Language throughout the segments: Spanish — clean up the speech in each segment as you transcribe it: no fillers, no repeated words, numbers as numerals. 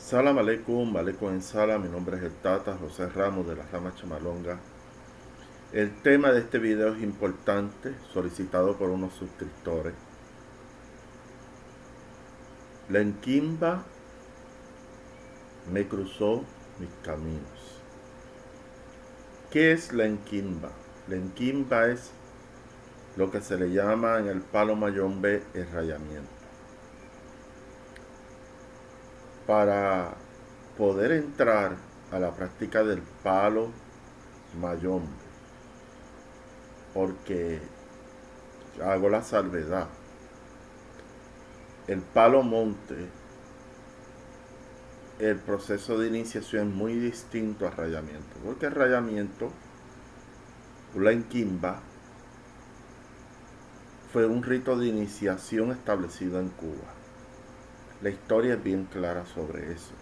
Salam aleikum, aleikum en sala, mi nombre es el Tata José Ramos de la Rama Chamalonga. El tema de este video es importante, solicitado por unos suscriptores. La Enquimba me cruzó mis caminos. ¿Qué es la Enquimba? La Enquimba es lo que se le llama en el palo mayombe el rayamiento. Para poder entrar a la práctica del palo mayombe, porque hago la salvedad, el palo monte, el proceso de iniciación es muy distinto al rayamiento, porque el rayamiento, la enquimba, fue un rito de iniciación establecido en Cuba. La historia es bien clara sobre eso,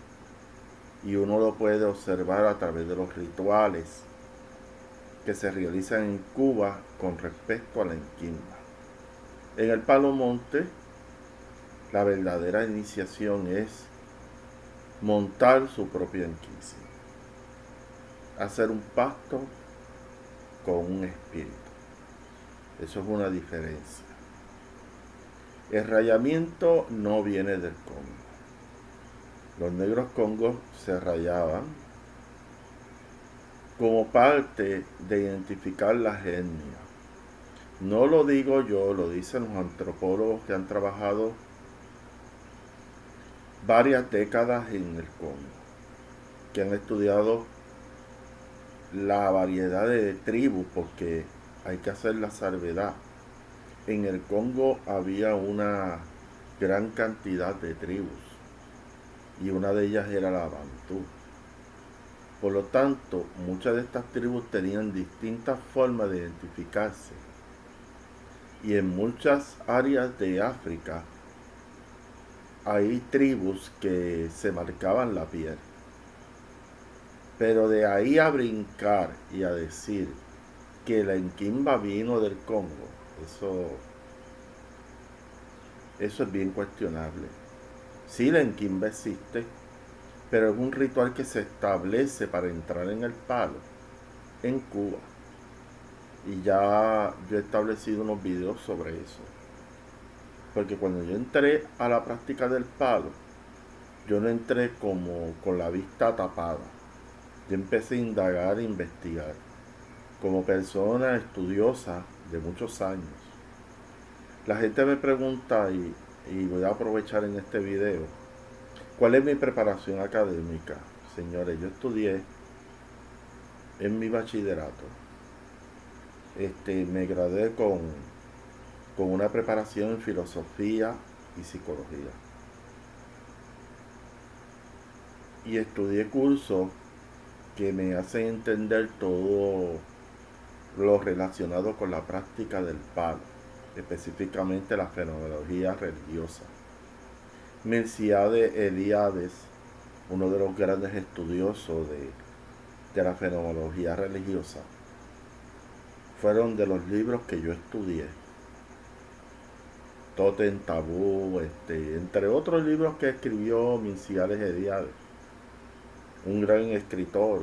y uno lo puede observar a través de los rituales que se realizan en Cuba con respecto a la enquimba. En el palo monte, la verdadera iniciación es montar su propia enquisa, hacer un pacto con un espíritu. Eso es una diferencia. El rayamiento no viene del Congo. Los negros congos se rayaban como parte de identificar las etnias. No lo digo yo, lo dicen los antropólogos que han trabajado varias décadas en el Congo, que han estudiado la variedad de tribus, porque hay que hacer la salvedad. En el Congo había una gran cantidad de tribus y una de ellas era la Bantú. Por lo tanto, muchas de estas tribus tenían distintas formas de identificarse, y en muchas áreas de África hay tribus que se marcaban la piel. Pero de ahí a brincar y a decir que la enquimba vino del Congo, eso es bien cuestionable. Sí, la enquimba existe, pero es un ritual que se establece para entrar en el palo en Cuba. Y ya yo he establecido unos videos sobre eso. Porque cuando yo entré a la práctica del palo, yo no entré como con la vista tapada. Yo empecé a indagar e investigar como persona estudiosa de muchos años. La gente me pregunta, y voy a aprovechar en este video, ¿cuál es mi preparación académica? Señores, yo estudié en mi bachillerato. Me gradué con una preparación en filosofía y psicología. Y estudié cursos que me hacen entender todo lo relacionado con la práctica del palo, específicamente la fenomenología religiosa. Milcíades Eliades, uno de los grandes estudiosos de la fenomenología religiosa, fueron de los libros que yo estudié. Totem Tabú, entre otros libros que escribió Milcíades Eliades, un gran escritor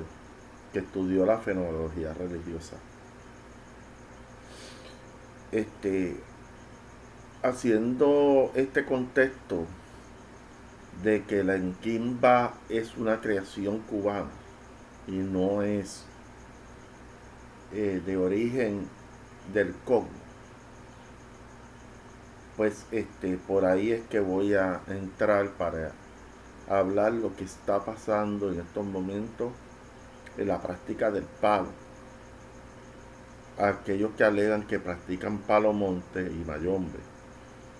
que estudió la fenomenología religiosa. Haciendo este contexto de que la enquimba es una creación cubana y no es de origen del Congo, pues por ahí es que voy a entrar para hablar lo que está pasando en estos momentos en la práctica del palo. Aquellos que alegan que practican palo monte y mayombe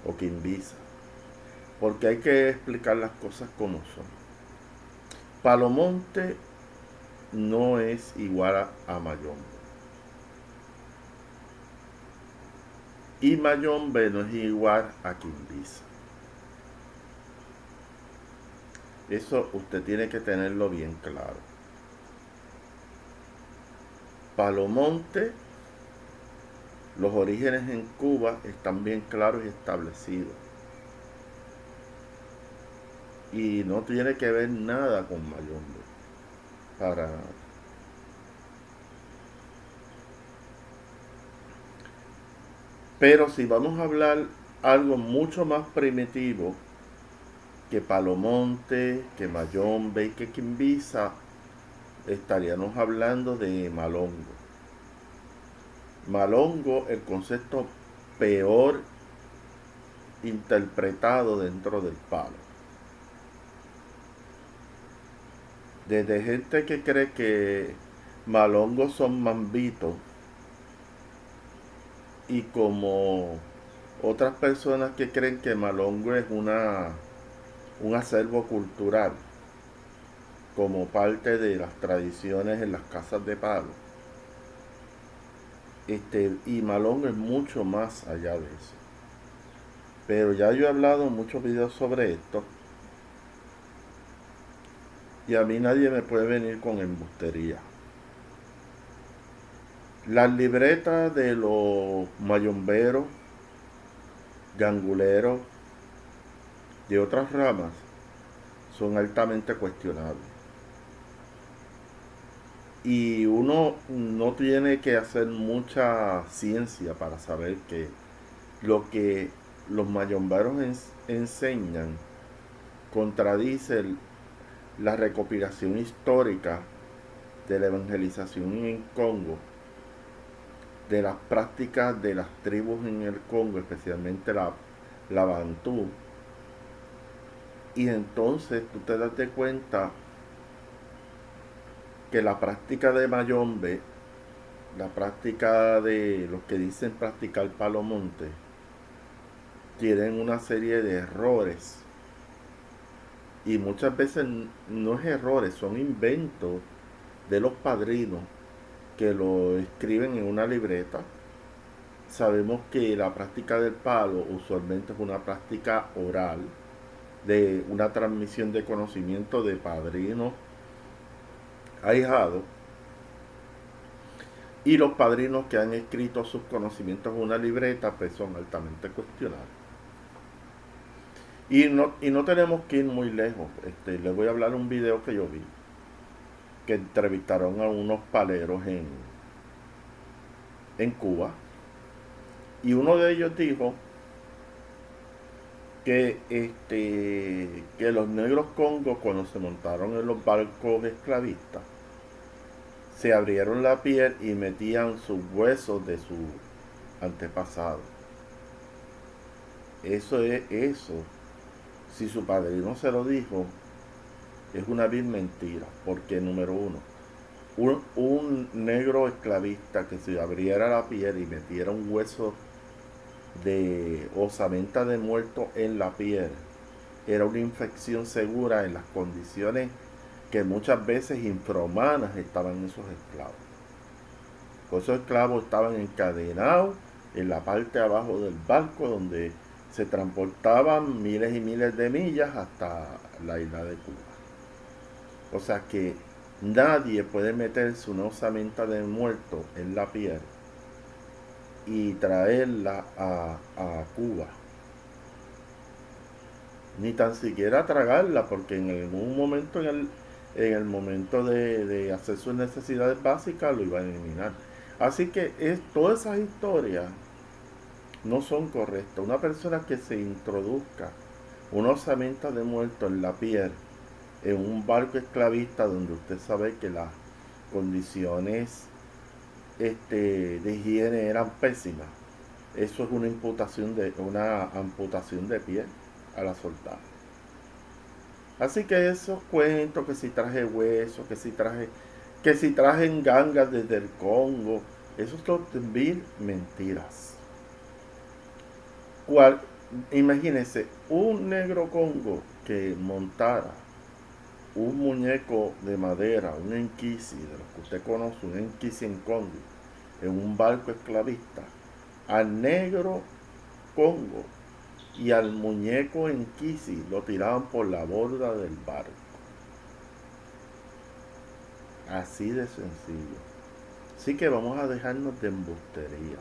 o quimbisa, porque hay que explicar las cosas como son. Palo monte no es igual a mayombe, y mayombe no es igual a quimbisa. Eso usted tiene que tenerlo bien claro. Palo monte, los orígenes en Cuba están bien claros y establecidos. y no tiene que ver nada con Mayombe, para nada. Pero si vamos a hablar algo mucho más primitivo que Palomonte, que Mayombe y que Quimbisa, estaríamos hablando de Malongo. Malongo, el concepto peor interpretado dentro del palo. Desde gente que cree que malongos son mambitos y como otras personas que creen que malongo es un acervo cultural como parte de las tradiciones en las casas de palo. Y malongo es mucho más allá de eso. Pero ya yo he hablado en muchos videos sobre esto y a mí nadie me puede venir con embustería. Las libretas de los mayomberos, ganguleros de otras ramas son altamente cuestionables. Y uno no tiene que hacer mucha ciencia para saber que lo que los mayomberos enseñan contradice la recopilación histórica de la evangelización en el Congo, de las prácticas de las tribus en el Congo, especialmente la Bantú. Y entonces tú te das de cuenta que la práctica de Mayombe, la práctica de los que dicen practicar palomonte, tienen una serie de errores. Y muchas veces no es errores, son inventos de los padrinos que lo escriben en una libreta. Sabemos que la práctica del palo usualmente es una práctica oral, de una transmisión de conocimiento de padrinos ahijados, y los padrinos que han escrito sus conocimientos en una libreta pues son altamente cuestionables. Y no tenemos que ir muy lejos. Les voy a hablar de un video que yo vi, que entrevistaron a unos paleros en Cuba, y uno de ellos dijo que los negros congos, cuando se montaron en los barcos esclavistas, se abrieron la piel y metían sus huesos de sus antepasados. Eso es eso. Si su padrino se lo dijo, es una vil mentira. Porque, número uno, un negro esclavista que se abriera la piel y metiera un hueso de osamenta de muerto en la piel era una infección segura en las condiciones que muchas veces infrahumanas estaban esos esclavos. Esos esclavos estaban encadenados en la parte de abajo del barco donde se transportaban miles y miles de millas hasta la isla de Cuba. O sea que nadie puede meterse una osamenta de muerto en la piel y traerla a Cuba. Ni tan siquiera tragarla, porque en algún momento, en el momento de hacer sus necesidades básicas, lo iba a eliminar. Así que todas esas historias no son correctas. Una persona que se introduzca una osamenta de muerto en la piel en un barco esclavista donde usted sabe que las condiciones de higiene eran pésimas, eso es una amputación de piel a la soltar. Así que esos cuentos, que si traje hueso, que si traje gangas desde el Congo, esos son mil mentiras. ¿Cuál? Imagínense un negro Congo que montara un muñeco de madera, un enquisi, de los que usted conoce, un enquisi en Congo, en un barco esclavista, al negro Congo y al muñeco enquisi lo tiraban por la borda del barco. Así de sencillo. Así que vamos a dejarnos de embustería.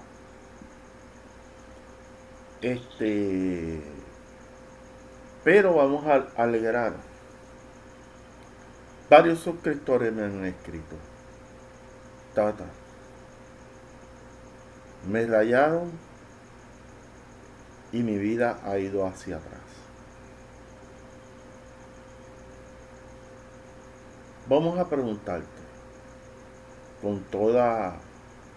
Pero vamos a alegrar. Varios suscriptores me han escrito: Tata, me rayaron y mi vida ha ido hacia atrás. Vamos a preguntarte, con toda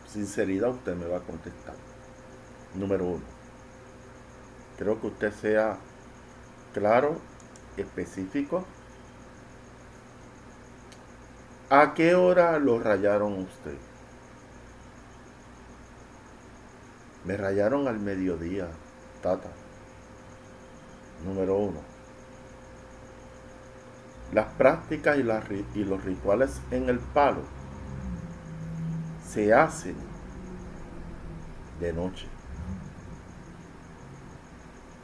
sinceridad usted me va a contestar. Número 1, creo que usted sea claro, específico. ¿A qué hora lo rayaron usted? Me rayaron al mediodía, Tata. Número 1. Las prácticas y los rituales en el palo se hacen de noche,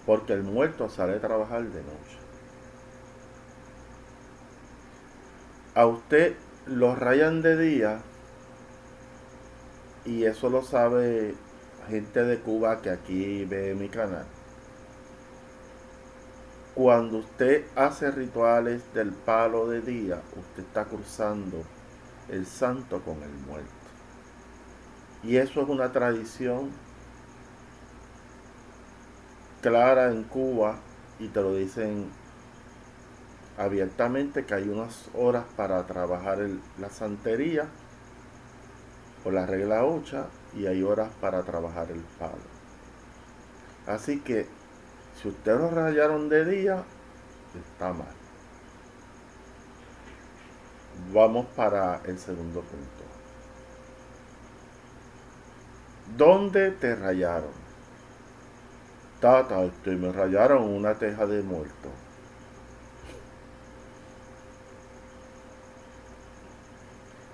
porque el muerto sale a trabajar de noche. A usted lo rayan de día, y eso lo sabe gente de Cuba que aquí ve mi canal. Cuando usted hace rituales del palo de día, usted está cruzando el santo con el muerto. Y eso es una tradición clara en Cuba, y te lo dicen abiertamente, que hay unas horas para trabajar la santería o la regla 8, y hay horas para trabajar el palo. Así que si ustedes lo rayaron de día, está mal. Vamos para el segundo punto. ¿Dónde te rayaron? Tata, me rayaron una teja de muerto.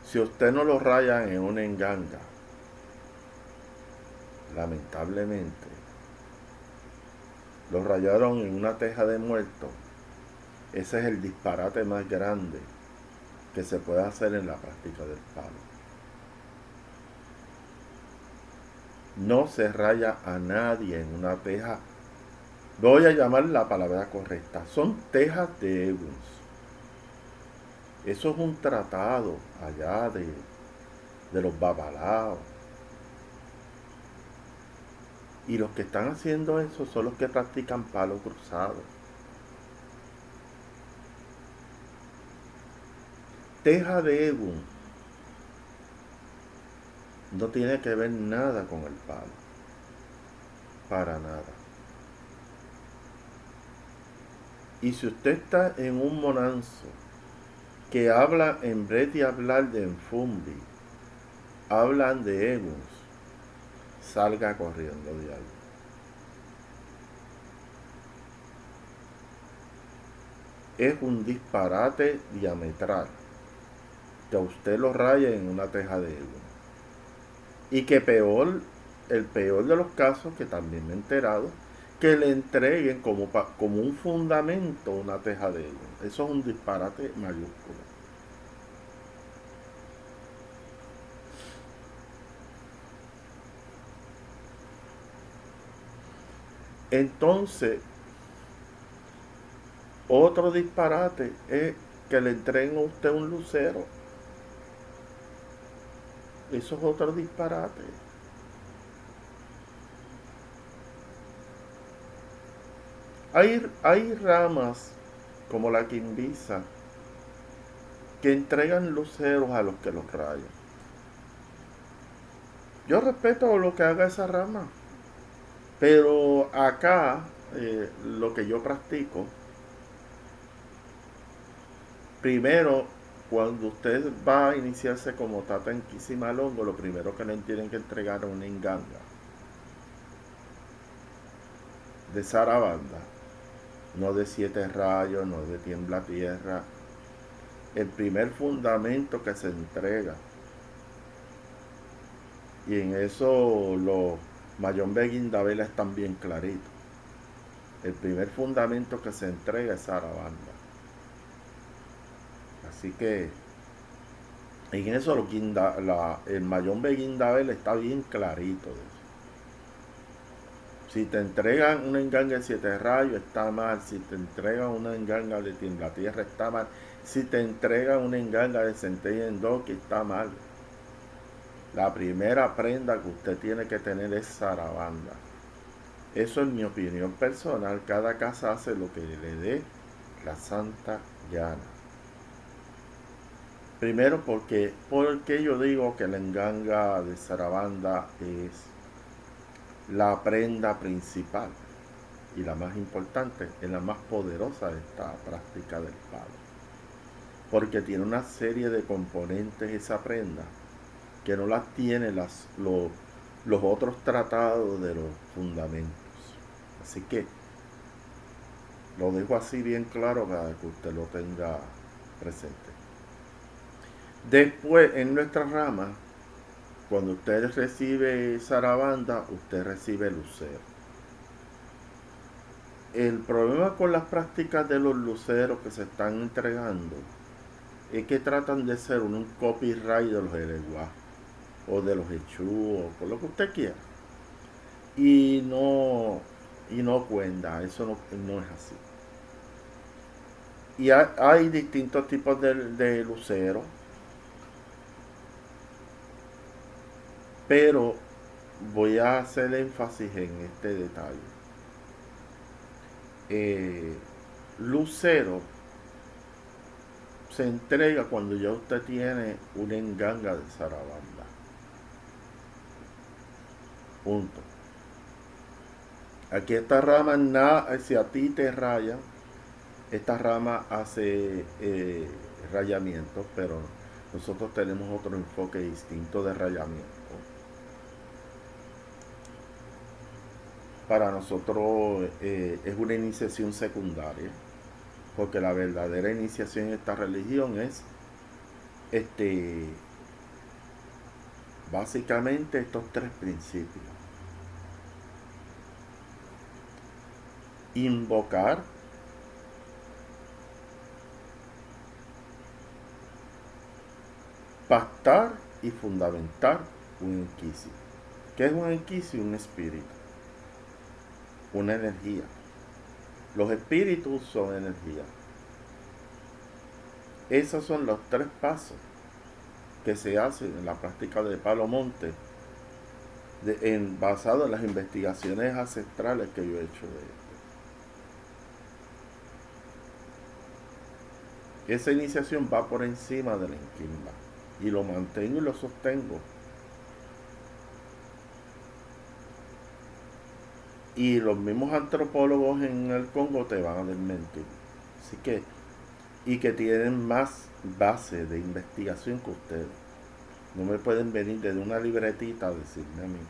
Si usted no lo rayan en una enganga, lamentablemente, lo rayaron en una teja de muerto, ese es el disparate más grande que se puede hacer en la práctica del palo. No se raya a nadie en una teja. Voy a llamar la palabra correcta. Son tejas de Eguns. Eso es un tratado allá de los babalaos. Y los que están haciendo eso son los que practican palo cruzado. Teja de Egun no tiene que ver nada con el palo. Para nada. Y si usted está en un monanzo que habla, en vez de hablar de Enfumbi, hablan de Eguns, salga corriendo de ahí. Es un disparate diametral que a usted lo raya en una teja de Egun. Y que el peor de los casos, que también me he enterado, que le entreguen como un fundamento una teja de Egun. Eso es un disparate mayúsculo. Entonces, otro disparate es que le entreguen a usted un lucero. Eso es otro disparate. Hay ramas como la quimbisa que entregan luceros a los que los rayan. Yo respeto lo que haga esa rama, pero acá lo que yo practico, primero, cuando usted va a iniciarse como tata en Quisimalongo, lo primero que le tienen que entregar es una enganga de zarabanda, no de 7 rayos, no de tiembla tierra. El primer fundamento que se entrega, y en eso los Mayombe Guindabela están bien claritos. El primer fundamento que se entrega es zarabanda. Así que en eso el Mayombe Guindabela está bien clarito de eso. Si te entregan una enganga de 7 rayos, está mal. Si te entregan una enganga de tiembla tierra, está mal. Si te entregan una enganga de centella en doque, está mal. La primera prenda que usted tiene que tener es zarabanda. Eso es mi opinión personal. Cada casa hace lo que le dé la santa gana. Primero porque yo digo que la enganga de zarabanda es la prenda principal y la más importante, es la más poderosa de esta práctica del palo. Porque tiene una serie de componentes esa prenda que no las tienen los otros tratados de los fundamentos. Así que lo dejo así bien claro para que usted lo tenga presente. Después, en nuestra rama, cuando usted recibe zarabanda, usted recibe lucero. El problema con las prácticas de los luceros que se están entregando es que tratan de ser un copyright de los eleguá o de los hechú o con lo que usted quiera. Y no cuenta, eso no es así. Y hay distintos tipos de luceros, pero voy a hacer énfasis en este detalle. Lucero se entrega cuando ya usted tiene una enganga de zarabanda. Punto. Aquí esta rama, si a ti te raya, esta rama hace rayamiento, pero nosotros tenemos otro enfoque distinto de rayamiento. Para nosotros es una iniciación secundaria, porque la verdadera iniciación en esta religión es básicamente estos tres principios: invocar, pactar y fundamentar un enquisio. ¿Qué es un enquisio? Un espíritu, una energía. Los espíritus son energía. Esos son los tres pasos que se hacen en la práctica de Palo Monte, basado en las investigaciones ancestrales que yo he hecho de esto. Esa iniciación va por encima de la enquimba y lo mantengo y lo sostengo. Y los mismos antropólogos en el Congo te van a desmentir. Así que, y que tienen más base de investigación que ustedes. No me pueden venir desde una libretita a decirme a mí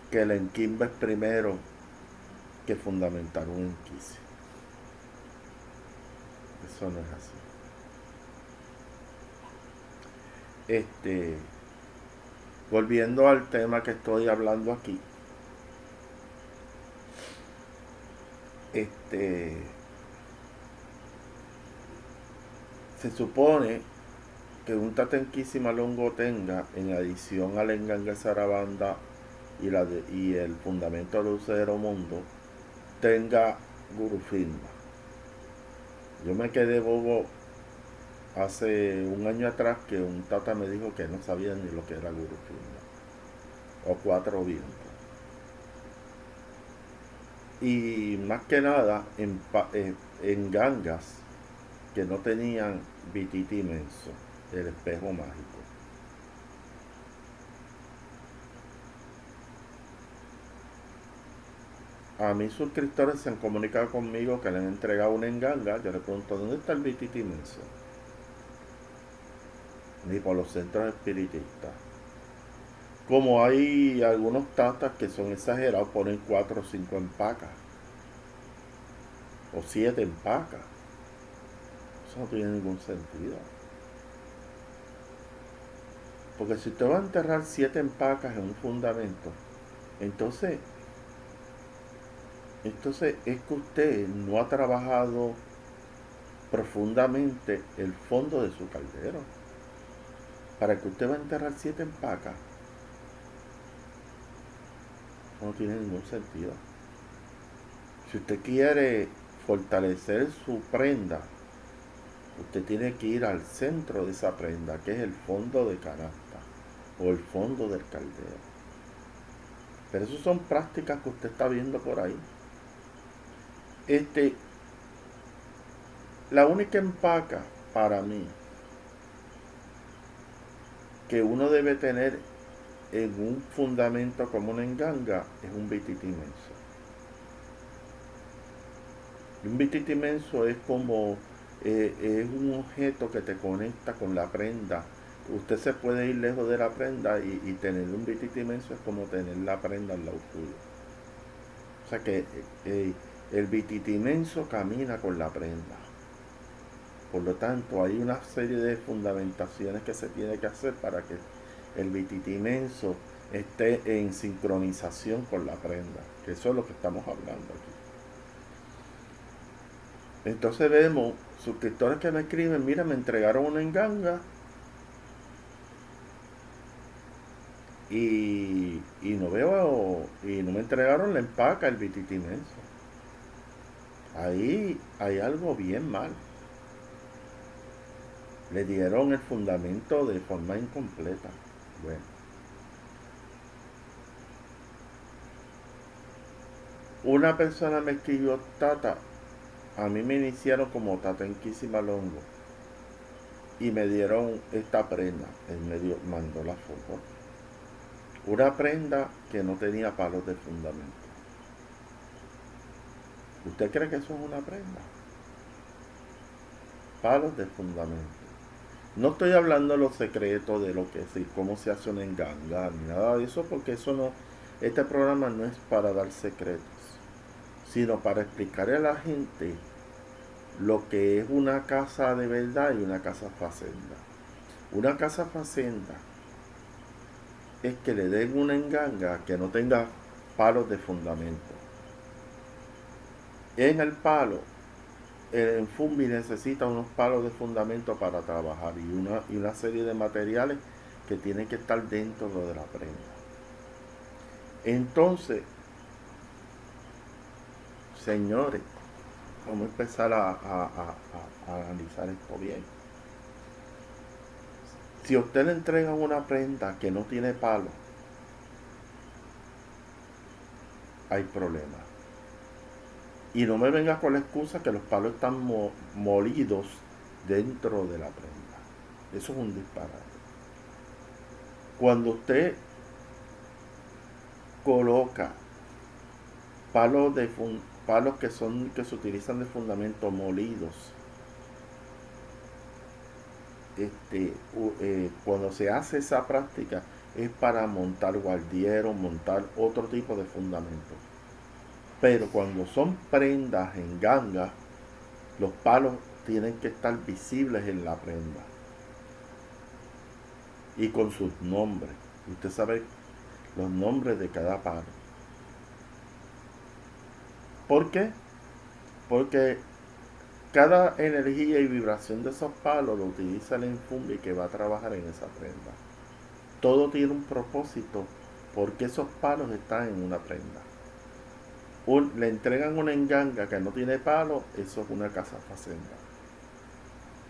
que el enquimba es primero que fundamentar un enquicio. Eso no es así. Volviendo al tema que estoy hablando aquí, se supone que un Tatenquisimalongo tenga, en adición al enganga zarabanda y el fundamento del lucero mundo, tenga gurufirma. Yo me quedé bobo hace un año atrás que un tata me dijo que no sabía ni lo que era gurufirma o cuatro vientos. Y más que nada en gangas que no tenían vititi inmenso, el espejo mágico. A mis suscriptores se han comunicado conmigo que le han entregado una enganga. Yo le pregunto, ¿dónde está el vititi inmenso? Ni por los centros espiritistas. Como hay algunos tatas que son exagerados, ponen 4 o 5 empacas o 7 empacas. Eso no tiene ningún sentido. Porque si usted va a enterrar 7 empacas en un fundamento, entonces es que usted no ha trabajado profundamente el fondo de su caldero. Para que usted va a enterrar 7 empacas, No tiene ningún sentido. Si usted quiere fortalecer su prenda, usted tiene que ir al centro de esa prenda, que es el fondo de canasta o el fondo del caldero. Pero eso son prácticas que usted está viendo por ahí. La única empaca para mí que uno debe tener en un fundamento como una enganga es un bititimenso. Un bititimenso es como es un objeto que te conecta con la prenda. Usted se puede ir lejos de la prenda y tener un bititimenso es como tener la prenda al lado suyo. O sea que el bititimenso camina con la prenda. Por lo tanto, hay una serie de fundamentaciones que se tiene que hacer para que el bititimenso esté en sincronización con la prenda. Que eso es lo que estamos hablando aquí. Entonces vemos suscriptores que me escriben, mira, me entregaron una enganga y no veo, y no me entregaron la empaca, el bititimenso. Ahí hay algo bien mal. Le dieron el fundamento de forma incompleta. Bueno. Una persona me escribió, Tata, a mí me iniciaron como Tata en Quisimalongo y me dieron esta prenda. Él me mandó la foto. Una prenda que no tenía palos de fundamento. ¿Usted cree que eso es una prenda? Palos de fundamento. No estoy hablando de los secretos de lo que es, cómo se hace una enganga, ni nada de eso, porque eso no, este programa no es para dar secretos, sino para explicarle a la gente lo que es una casa de verdad y una casa facenda. Una casa facenda es que le den una enganga que no tenga palos de fundamento. En el palo, el enfumbi necesita unos palos de fundamento para trabajar y una serie de materiales que tienen que estar dentro de la prenda. Entonces, señores, vamos a empezar a analizar esto bien. Si a usted le entrega una prenda que no tiene palo, hay problemas. Y no me venga con la excusa que los palos están molidos dentro de la prenda. Eso es un disparate. Cuando usted coloca palos que se utilizan de fundamento molidos, cuando se hace esa práctica es para montar guardieros, montar otro tipo de fundamento. Pero cuando son prendas en ganga, los palos tienen que estar visibles en la prenda y con sus nombres. Usted sabe los nombres de cada palo. ¿Por qué? Porque cada energía y vibración de esos palos lo utiliza el enfumbi que va a trabajar en esa prenda. Todo tiene un propósito porque esos palos están en una prenda. Le entregan una enganga que no tiene palo, eso es una casa facenda.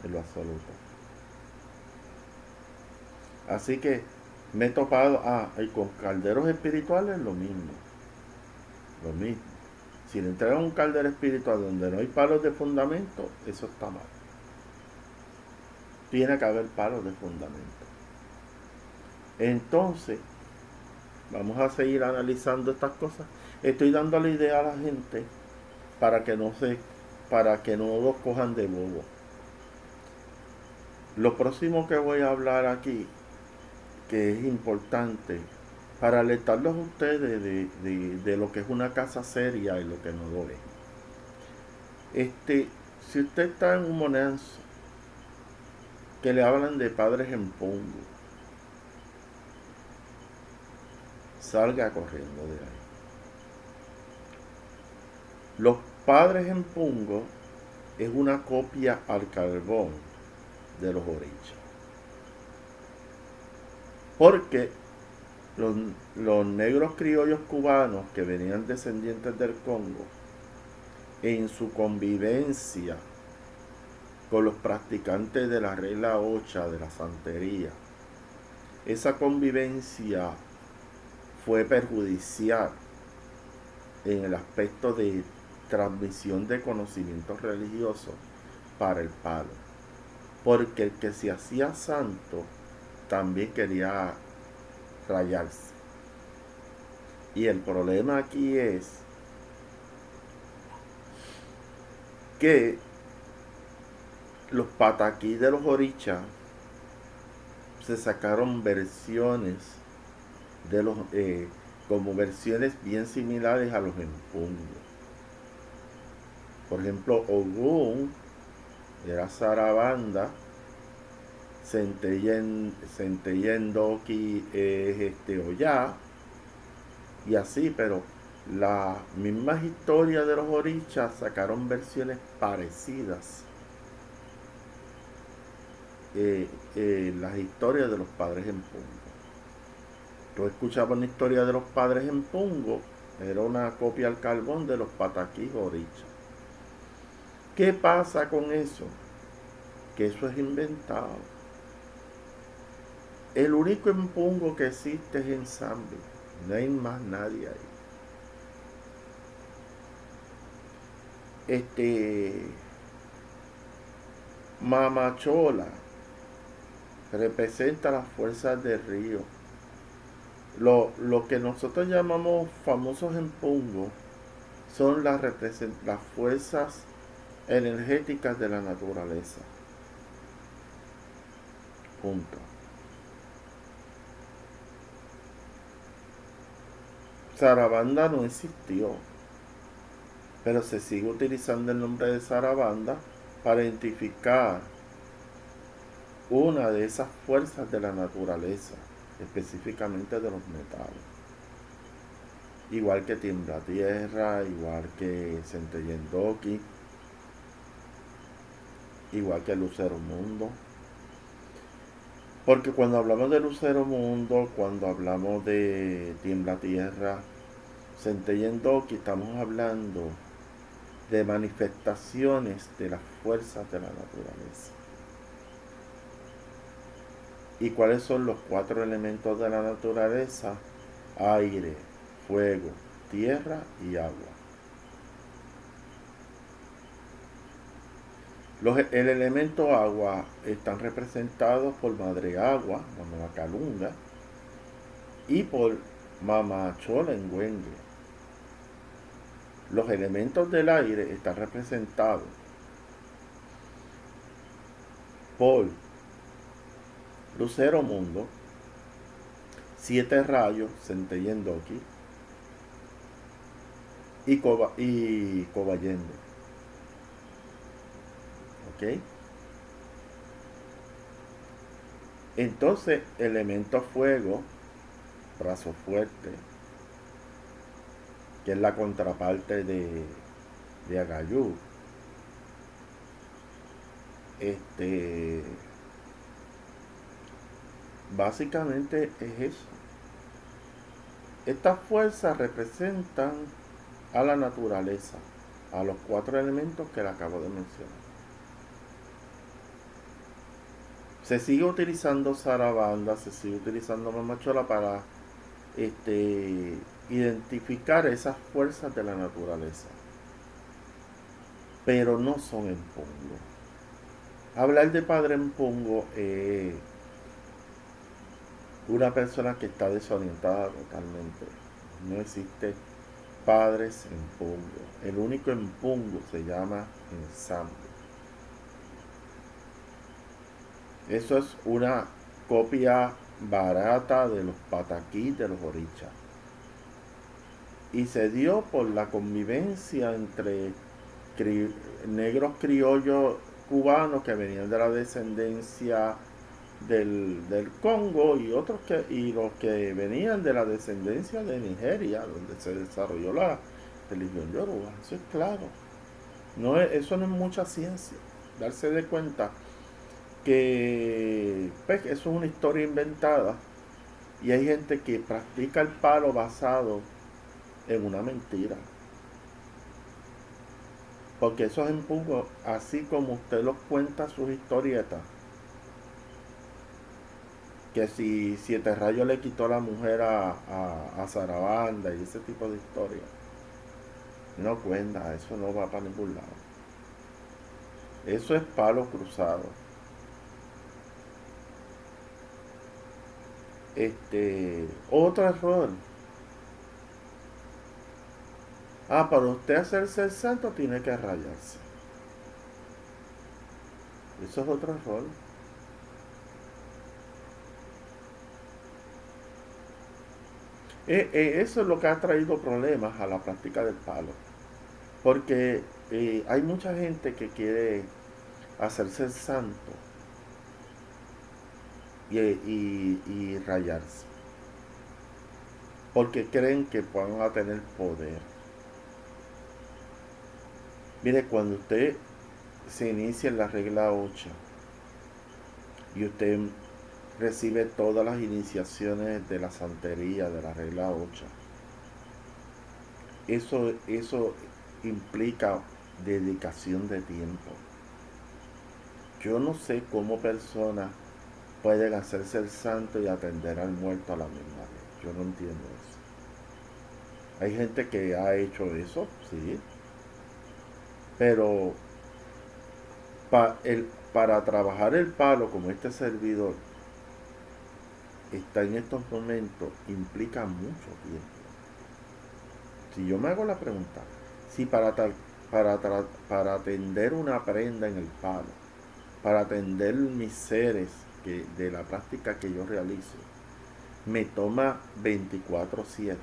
En lo absoluto. Así que me he topado, y con calderos espirituales lo mismo. Lo mismo. Si le entregan un caldero espiritual donde no hay palos de fundamento, eso está mal. Tiene que haber palos de fundamento. Entonces, vamos a seguir analizando estas cosas. Estoy dando la idea a la gente para que no los cojan de bobo. Lo próximo que voy a hablar aquí, que es importante, para alertarlos a ustedes de lo que es una casa seria y lo que no lo es. Si usted está en un monanzo que le hablan de padres en pongo, salga corriendo de ahí. Los padres en pungo es una copia al carbón de los orichas. Porque Los, los negros criollos cubanos que venían descendientes del Congo, en su convivencia con los practicantes de la regla 8 de la santería, esa convivencia fue perjudicial en el aspecto de transmisión de conocimientos religiosos para el palo, porque el que se hacía santo también quería rayarse. Y el problema aquí es que los pataquí de los orichas se sacaron versiones de los como versiones bien similares a los empungos. Por ejemplo, Ogún era Sarabanda, Centellendoki es Oya, y así, pero las mismas historias de los orichas sacaron versiones parecidas. Las historias de los padres en Pungo. Tú escuchabas una historia de los padres en Pungo, era una copia al carbón de los pataquís orichas. ¿Qué pasa con eso? Que eso es inventado. El único empungo que existe es en Zambia. No hay más nadie ahí. Mamachola representa las fuerzas del río. Lo que nosotros llamamos famosos empungos son las fuerzas energéticas de la naturaleza. Punto. Sarabanda no existió, pero se sigue utilizando el nombre de Sarabanda para identificar una de esas fuerzas de la naturaleza, específicamente de los metales. Igual que Tiembla Tierra, igual que Centellendoki, igual que Lucero Mundo. Porque cuando hablamos de Lucero Mundo, cuando hablamos de Tiembla Tierra, Centellendoki, estamos hablando de manifestaciones de las fuerzas de la naturaleza. ¿Y cuáles son los 4 elementos de la naturaleza? Aire, fuego, tierra y agua. El elemento agua están representados por Madre Agua, Mama Calunga, y por Mama Chola en Güengue. Los elementos del aire están representados por Lucero Mundo, 7 rayos, Centellendoki, y Cobayendo. ¿Ok? Entonces, elemento fuego, brazo fuerte, que es la contraparte de Agayú. Básicamente es eso. Estas fuerzas representan a la naturaleza, a los 4 elementos que le acabo de mencionar. Se sigue utilizando Sarabanda, se sigue utilizando Mamachola para identificar esas fuerzas de la naturaleza, pero no son empungo. Hablar de padre empungo es una persona que está desorientada totalmente. No existe padres empungo. El único empungo se llama ensamble. Eso es una copia barata de los pataquí de los orichas. Y se dio por la convivencia entre negros criollos cubanos que venían de la descendencia del Congo y los que venían de la descendencia de Nigeria, donde se desarrolló la religión yoruba. Eso es claro. Eso no es mucha ciencia. Darse de cuenta que pues, eso es una historia inventada Y hay gente que practica el palo basado en una mentira. Porque esos empujos, así como usted los cuenta sus historietas, que si Siete Rayos le quitó la mujer a Sarabanda y ese tipo de historias, no cuenta, eso no va para ningún lado. Eso es palo cruzado. Otro error. Para usted hacerse el santo tiene que rayarse. Eso es otro error. Eso es lo que ha traído problemas a la práctica del palo. Porque hay mucha gente que quiere hacerse el santo y rayarse. Porque creen que van a tener poder. Mire, cuando usted se inicia en la regla 8 y usted recibe todas las iniciaciones de la santería de la regla 8, eso implica dedicación de tiempo. Yo no sé cómo personas pueden hacerse el santo y atender al muerto a la misma vez. Yo no entiendo eso. Hay gente que ha hecho eso, sí, pero para trabajar el palo como este servidor está en estos momentos implica mucho tiempo. Si yo me hago la pregunta, si para atender una prenda en el palo, para atender mis seres de la práctica que yo realizo, me toma 24/7,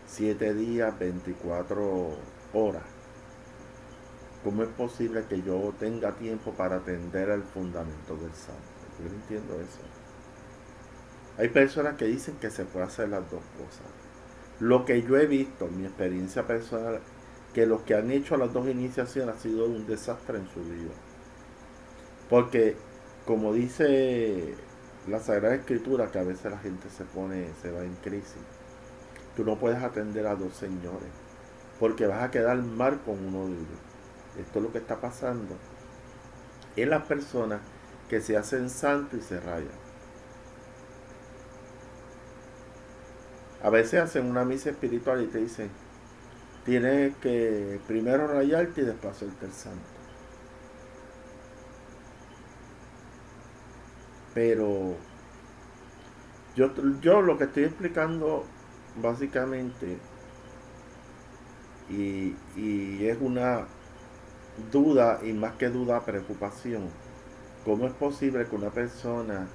7 días, 24 horas. ¿Cómo es posible que yo tenga tiempo para atender el fundamento del santo? Yo no entiendo eso. Hay personas que dicen que se puede hacer las dos cosas. Lo que yo he visto, mi experiencia personal, que los que han hecho las dos iniciaciones ha sido un desastre en su vida. Porque, como dice la Sagrada Escritura, que a veces la gente se va en crisis, tú no puedes atender a dos señores, porque vas a quedar mal con uno de ellos. Esto es lo que está pasando en las personas que se hacen santos y se rayan. A veces hacen una misa espiritual y te dicen, tienes que primero rayarte y después hacerte el santo. Pero yo lo que estoy explicando básicamente, y es una duda, y más que duda, preocupación. ¿Cómo es posible que una persona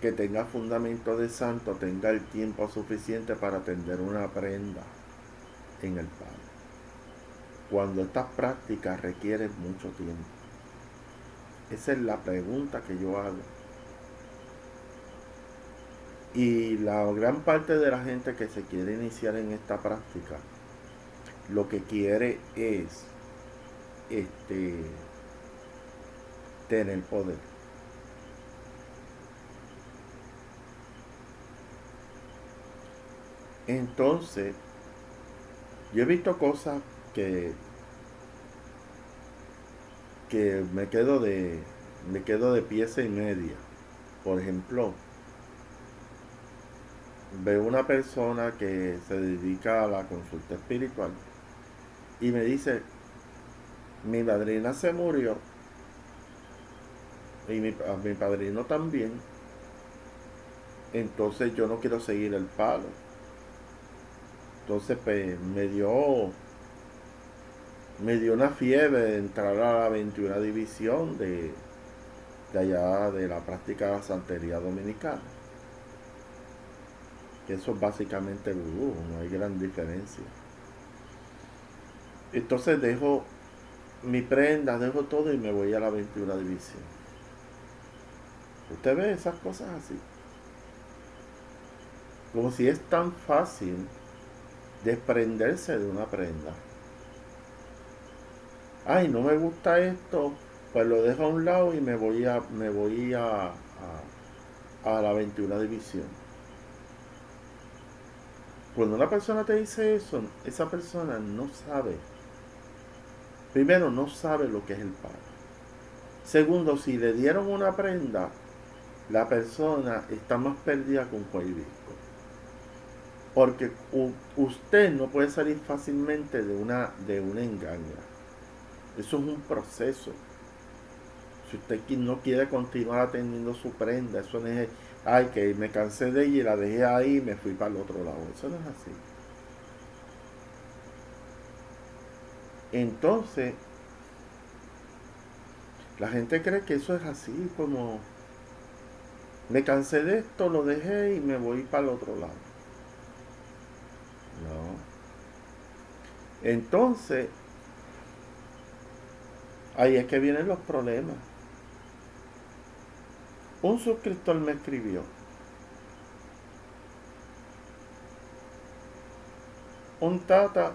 que tenga fundamento de santo tenga el tiempo suficiente para atender una prenda en el palo? Cuando estas prácticas requieren mucho tiempo. Esa es la pregunta que yo hago. Y la gran parte de la gente que se quiere iniciar en esta práctica, lo que quiere es tener poder. Entonces, yo he visto cosas que me quedo de pieza y media. Por ejemplo, veo una persona que se dedica a la consulta espiritual y me dice, mi madrina se murió y a mi padrino también, entonces yo no quiero seguir el palo. Entonces pues, me dio una fiebre de entrar a la 21 división de allá de la práctica de la santería dominicana. Que eso es básicamente vudú, no hay gran diferencia. Entonces dejo mi prenda, dejo todo y me voy a la 21 división. Usted ve esas cosas así. Como si es tan fácil desprenderse de una prenda. Ay, no me gusta esto, pues lo dejo a un lado y me voy a a la 21 división. Cuando una persona te dice eso, esa persona no sabe. Primero, no sabe lo que es el palo. Segundo, si le dieron una prenda, la persona está más perdida con cuello. Porque usted no puede salir fácilmente de una engaña. Eso es un proceso. Si usted no quiere continuar atendiendo su prenda, eso no es, ay, que me cansé de ella y la dejé ahí y me fui para el otro lado. Eso no es así. Entonces, la gente cree que eso es así, como me cansé de esto, lo dejé y me voy para el otro lado. No. Entonces, ahí es que vienen los problemas. Un suscriptor me escribió: un tata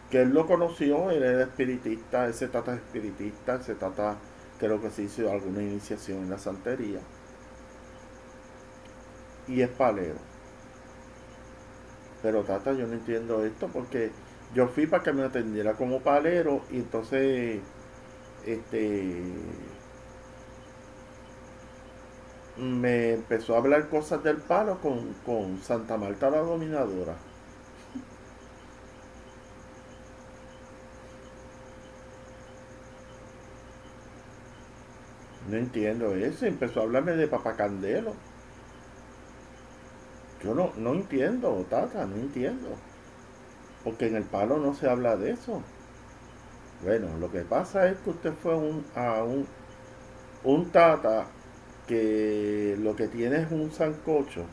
que él lo conoció, él era espiritista, ese tata es espiritista, ese tata creo que se hizo alguna iniciación en la santería, y es palero. Pero tata, yo no entiendo esto porque yo fui para que me atendiera como palero y entonces este me empezó a hablar cosas del palo con Santa Marta la Dominadora. No entiendo eso. Empezó a hablarme de Papacandelo. Yo no entiendo, tata, no entiendo. Porque en el palo no se habla de eso. Bueno, lo que pasa es que usted fue un tata que lo que tiene es un sancocho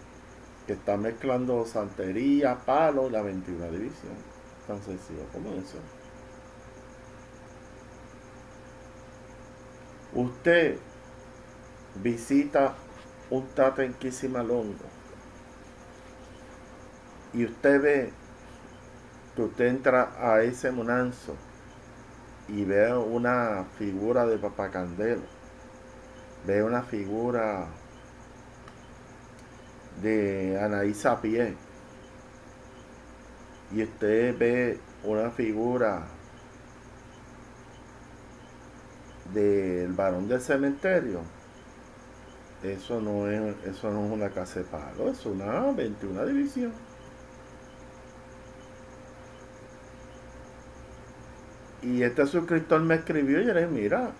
que está mezclando santería, palo y la 21 división. Tan sencillo como eso. Usted visita un tata en Quisimalongo y usted ve que usted entra a ese monanzo y ve una figura de Papacandelo, ve una figura de Anaí Sapié y usted ve una figura del varón del cementerio, eso no es una casa de palo, es una 21 división. Y este suscriptor me escribió y yo le dije: mira,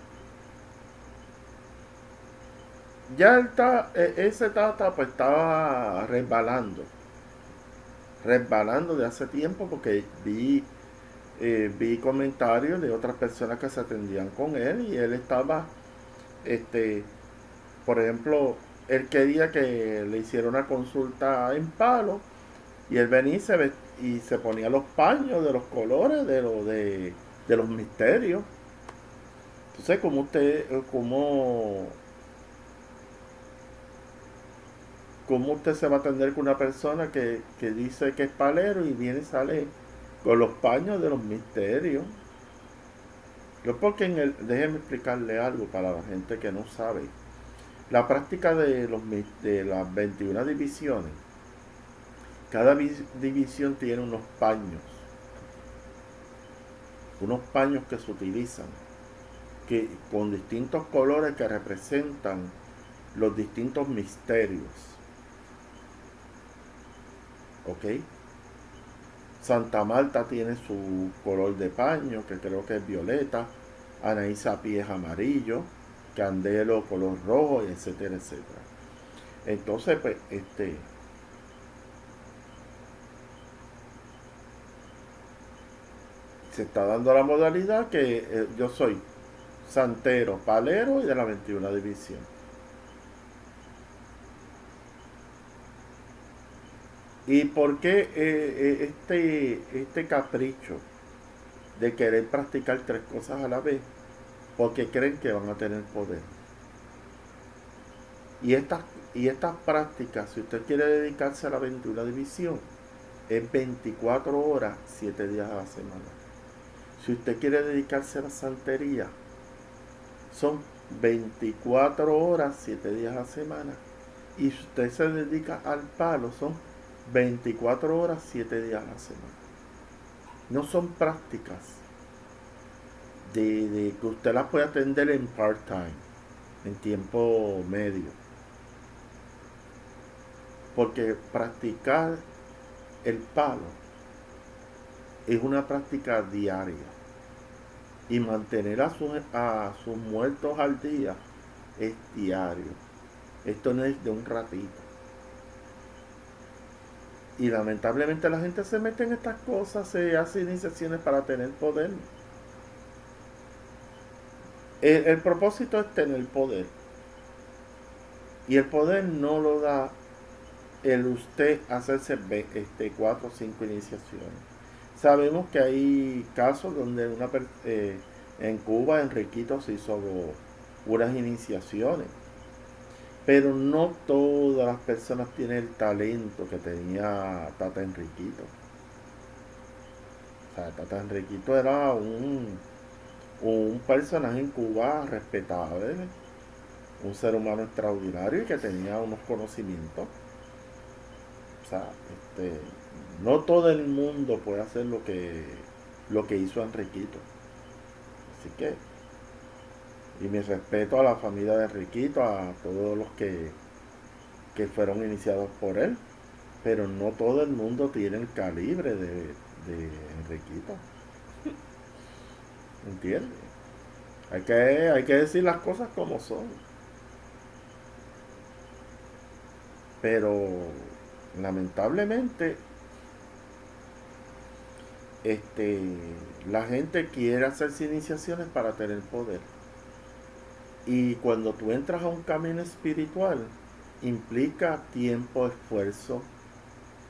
ya ese tata pues estaba resbalando de hace tiempo, porque vi comentarios de otras personas que se atendían con él y él estaba, este, por ejemplo, él quería que le hiciera una consulta en palo y él venía y se ponía los paños de los colores de los misterios. Entonces, ¿cómo usted se va a atender con una persona que dice que es palero y viene y sale con los paños de los misterios? Yo porque déjeme explicarle algo para la gente que no sabe. La práctica de las 21 divisiones, cada división tiene unos paños que se utilizan, que con distintos colores que representan los distintos misterios. ¿Ok? Santa Marta tiene su color de paño, que creo que es violeta. Anaí Sapié es amarillo. Candelo color rojo, y etcétera, etcétera. Entonces, pues, se está dando la modalidad que yo soy santero, palero y de la 21 división. ¿Y por qué este capricho de querer practicar tres cosas a la vez? Porque creen que van a tener poder. Y estas prácticas, si usted quiere dedicarse a la 21 división, es 24 horas, 7 días a la semana. Si usted quiere dedicarse a la santería, son 24 horas, 7 días a la semana. Y si usted se dedica al palo, son 24 horas, 7 días a la semana. No son prácticas de que usted las puede atender en part-time, en tiempo medio. Porque practicar el palo es una práctica diaria. Y mantener a sus muertos al día es diario. Esto no es de un ratito. Y lamentablemente la gente se mete en estas cosas, se hace iniciaciones para tener poder. El propósito es tener poder. Y el poder no lo da el usted hacerse 4 o 5 iniciaciones. Sabemos que hay casos donde en Cuba Enriquito se hizo unas iniciaciones, pero no todas las personas tienen el talento que tenía Tata Enriquito. O sea, Tata Enriquito era un personaje en Cuba respetable, un ser humano extraordinario y que tenía unos conocimientos. O sea, no todo el mundo puede hacer lo que hizo Enriquito. Así que, y mi respeto a la familia de Enriquito, a todos los que fueron iniciados por él, pero no todo el mundo tiene el calibre de Enriquito. ¿Entiendes? Hay que decir las cosas como son. Pero lamentablemente este, la gente quiere hacerse iniciaciones para tener poder. Y cuando tú entras a un camino espiritual, implica tiempo, esfuerzo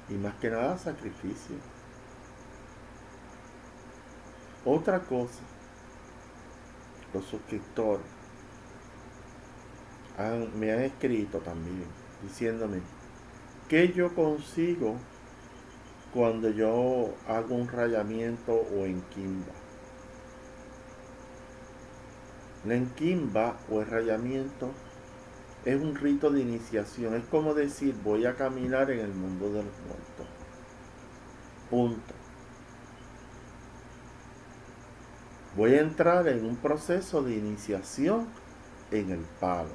y más que nada sacrificio. Otra cosa, los suscriptores me han escrito también diciéndome que yo consigo cuando yo hago un rayamiento o en Kimba. La enquimba o el rayamiento es un rito de iniciación. Es como decir, voy a caminar en el mundo de los muertos. Punto. Voy a entrar en un proceso de iniciación en el palo.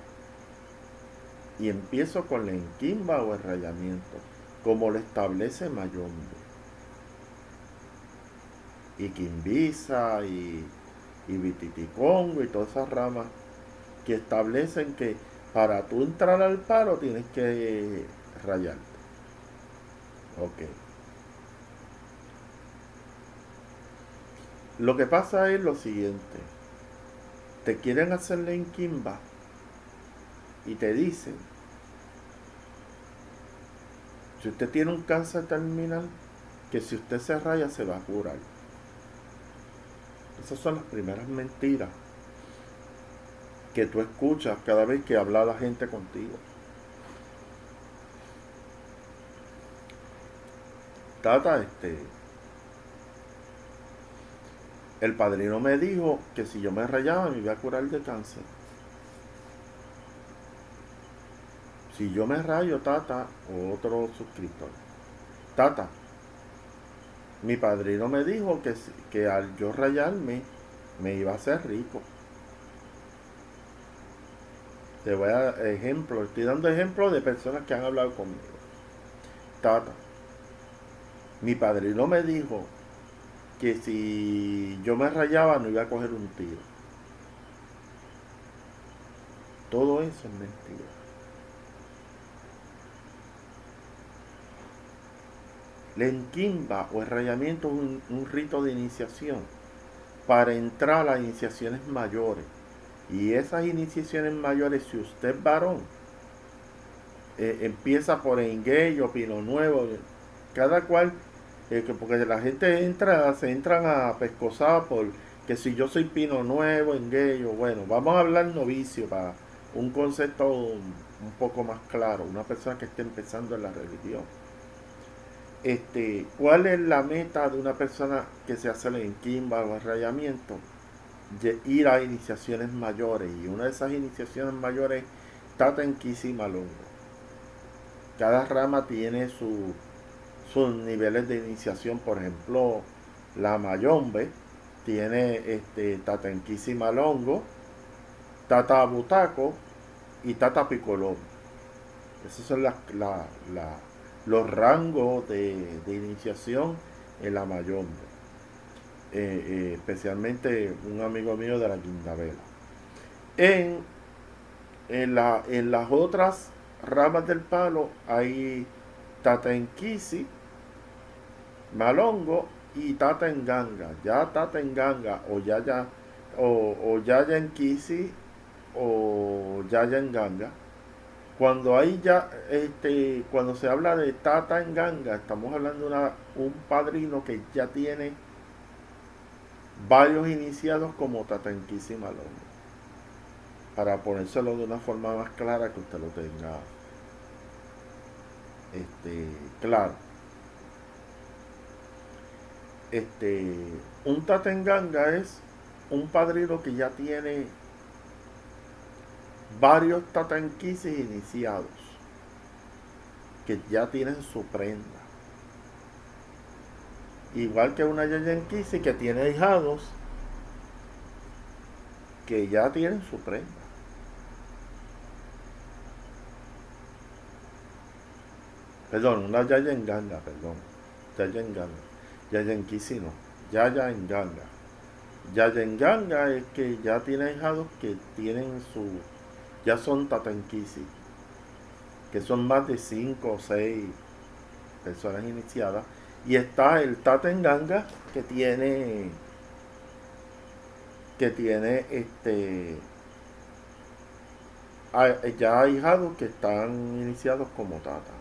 Y empiezo con la enquimba o el rayamiento, como lo establece Mayombe. Y Quimbisa y Vititicongo y todas esas ramas que establecen que para tú entrar al palo tienes que rayarte. Ok. Lo que pasa es lo siguiente. Te quieren hacerle en Kimba y te dicen, si usted tiene un cáncer terminal, que si usted se raya se va a curar. Esas son las primeras mentiras que tú escuchas cada vez que habla la gente contigo. Tata, el padrino me dijo que si yo me rayaba me iba a curar de cáncer. Si yo me rayo, Tata, o otro suscriptor, Tata, mi padrino me dijo que al yo rayarme me iba a hacer rico. Te voy a dar ejemplo, estoy dando ejemplos de personas que han hablado conmigo. Tata, mi padrino me dijo que si yo me rayaba no iba a coger un tiro. Todo eso es mentira. La enquimba o el rayamiento es un rito de iniciación para entrar a las iniciaciones mayores. Y esas iniciaciones mayores, si usted es varón, empieza por Engey o Pino Nuevo, cada cual, porque la gente se entran a pescosar por que si yo soy Pino Nuevo, Engey, bueno, vamos a hablar novicio para un concepto un poco más claro, una persona que esté empezando en la religión. ¿Cuál es la meta de una persona que se hace el enquimba o el rayamiento? ir a iniciaciones mayores. Y una de esas iniciaciones mayores, Tata Enkisi Malongo. Cada rama tiene sus niveles de iniciación. Por ejemplo, la Mayombe tiene Tata Enkisi Malongo, Tata Butaco y Tata Picolón. Esos son los rangos de iniciación en la Mayombe. Especialmente un amigo mío de la Guindabela. En, en las otras ramas del palo hay Tata Enkisi, Malongo y Tata Enganga. Ya Tata Enganga o Yaya Enkisi o Yaya Enganga. Cuando hay ya, cuando se habla de Tata Enganga, estamos hablando de un padrino que ya tiene varios iniciados como Tata Enkisi Malongo. Para ponérselo de una forma más clara que usted lo tenga claro. Un Tatenganga es un padrino que ya tiene varios Tatanquisis iniciados, que ya tienen su prenda. Igual que una Yayanquisi que tiene hijados que ya tienen su prenda. Perdón, una Yayenganga, perdón. Yayenganga. Yayanquisi no. Yayenganga. Yayenganga es que ya tiene hijados que tienen ya son Tatanquisi, que son más de 5 o 6 personas iniciadas. Y está el Tatenganga que tiene ya ahijados que están iniciados como Tata.